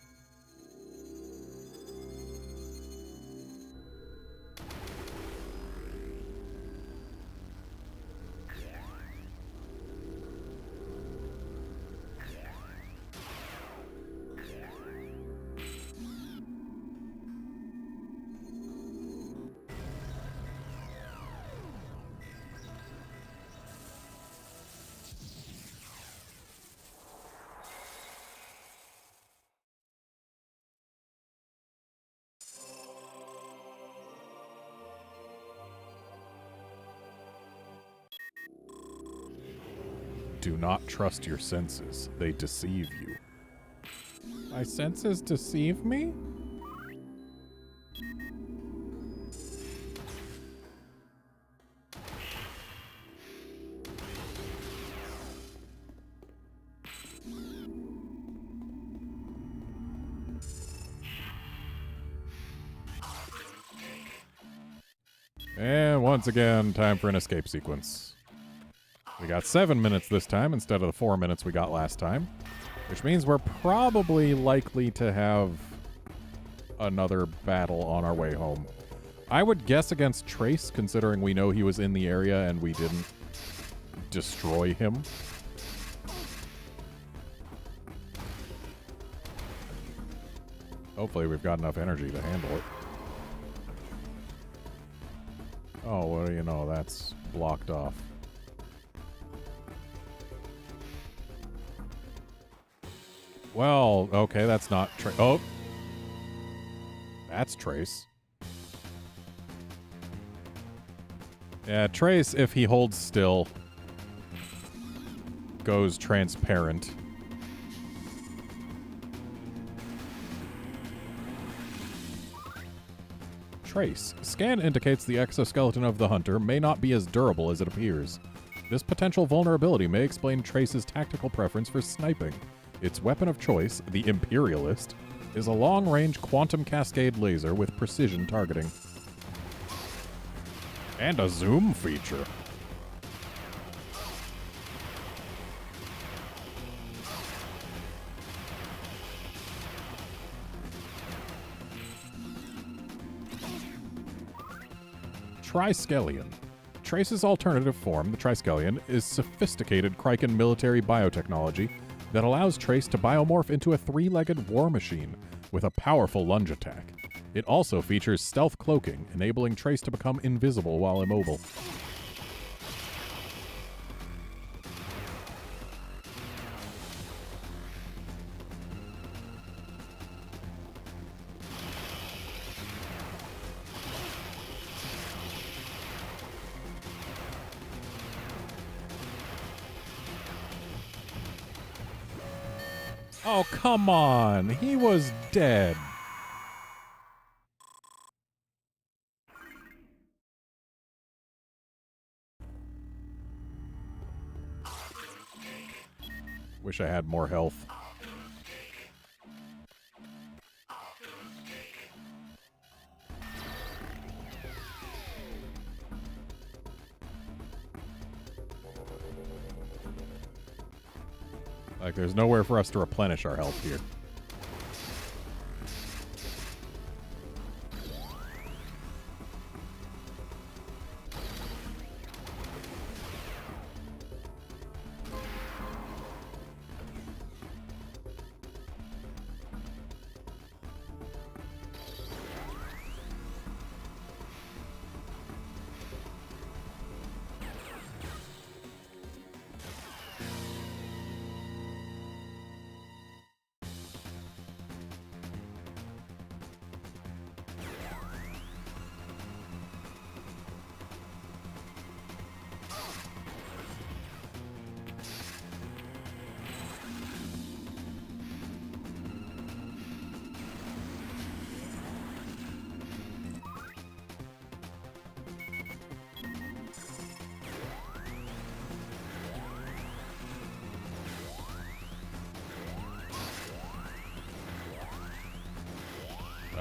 Do not trust your senses. They deceive you. My senses deceive me? And once again, time for an escape sequence. We got 7 minutes this time instead of the 4 minutes we got last time, which means we're probably likely to have another battle on our way home. I would guess against Trace, considering we know he was in the area and we didn't destroy him. Hopefully we've got enough energy to handle it. Oh, what do you know? That's blocked off. Well, okay, that's not Trace. Oh! That's Trace. Yeah, Trace, if he holds still, goes transparent. Trace. Scan indicates the exoskeleton of the hunter may not be as durable as it appears. This potential vulnerability may explain Trace's tactical preference for sniping. Its weapon of choice, the Imperialist, is a long-range quantum cascade laser with precision targeting. And a zoom feature. Triskelion. Trace's alternative form, the Triskelion, is sophisticated Kriken military biotechnology that allows Trace to biomorph into a three-legged war machine with a powerful lunge attack. It also features stealth cloaking, enabling Trace to become invisible while immobile. Oh, come on. He was dead. Wish I had more health. Like, there's nowhere for us to replenish our health here.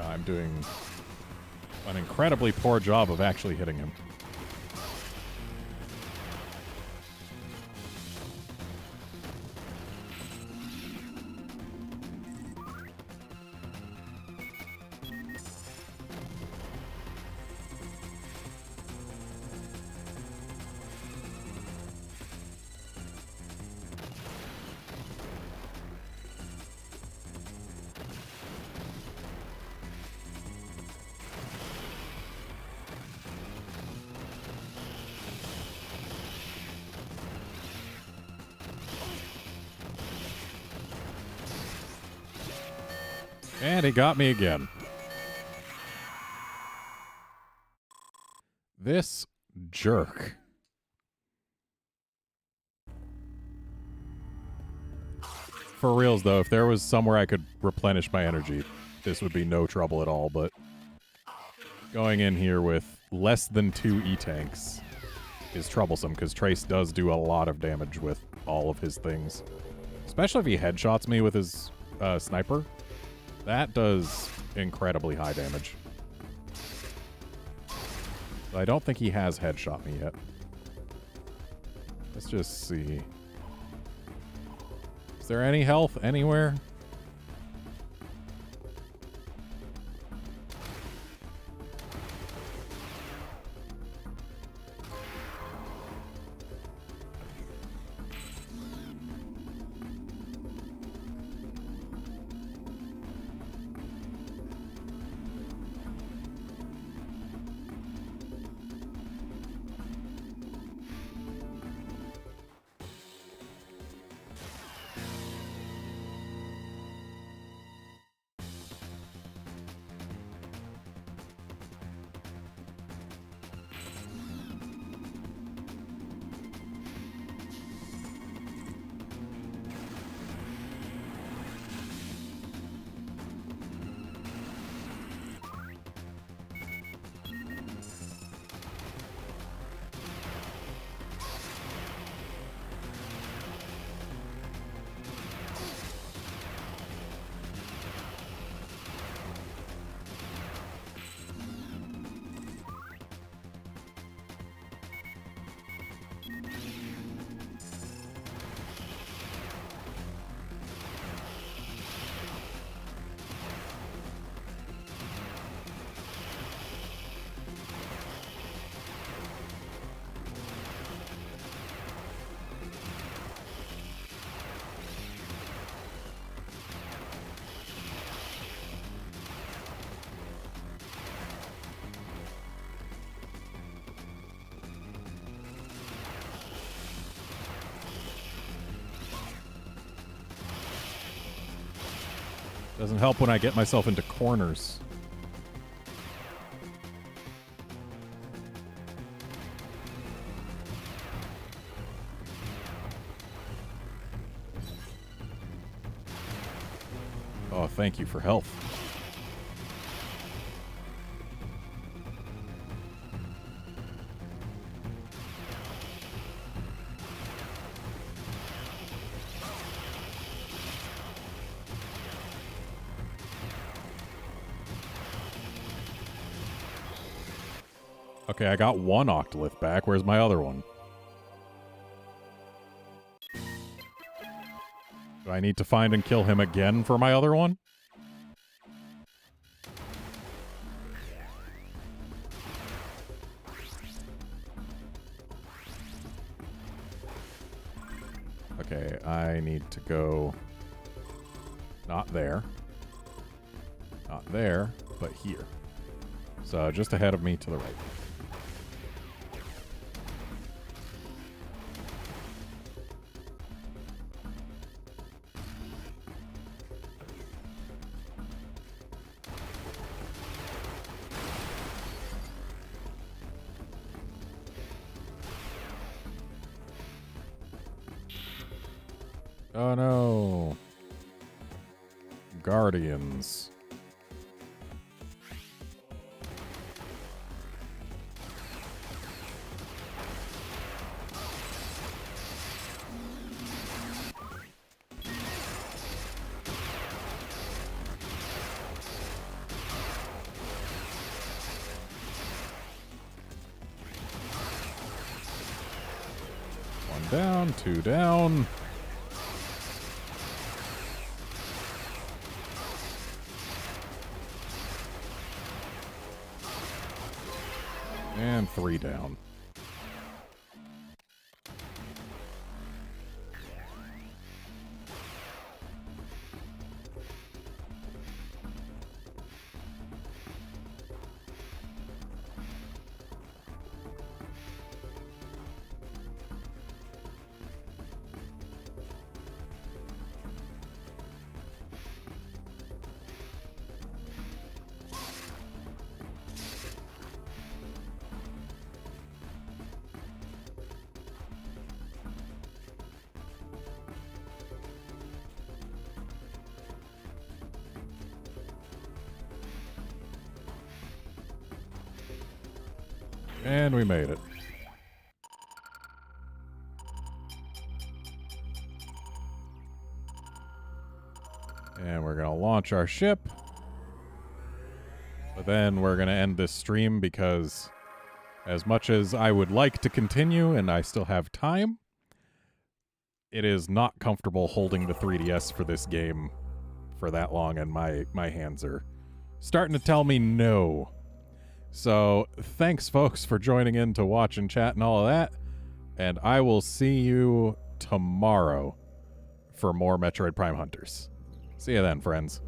I'm doing an incredibly poor job of actually hitting him. And he got me again. This jerk. For reals, though, if there was somewhere I could replenish my energy, this would be no trouble at all, but going in here with less than 2 E-tanks is troublesome, because Trace does do a lot of damage with all of his things. Especially if he headshots me with his sniper. That does incredibly high damage. I don't think he has headshot me yet. Let's just see. Is there any health anywhere? Doesn't help when I get myself into corners. Oh, thank you for health. Okay, I got one Octolith back. Where's my other one? Do I need to find and kill him again for my other one? Okay, I need to go... not there. Not there, but here. So just ahead of me to the right. Oh no. Guardians. One down, two down. And 3 down. And we made it. And we're going to launch our ship. But then we're going to end this stream because as much as I would like to continue and I still have time, it is not comfortable holding the 3DS for this game for that long, and my hands are starting to tell me no. So thanks, folks, for joining in to watch and chat and all of that, and I will see you tomorrow for more Metroid Prime Hunters. See you then, friends.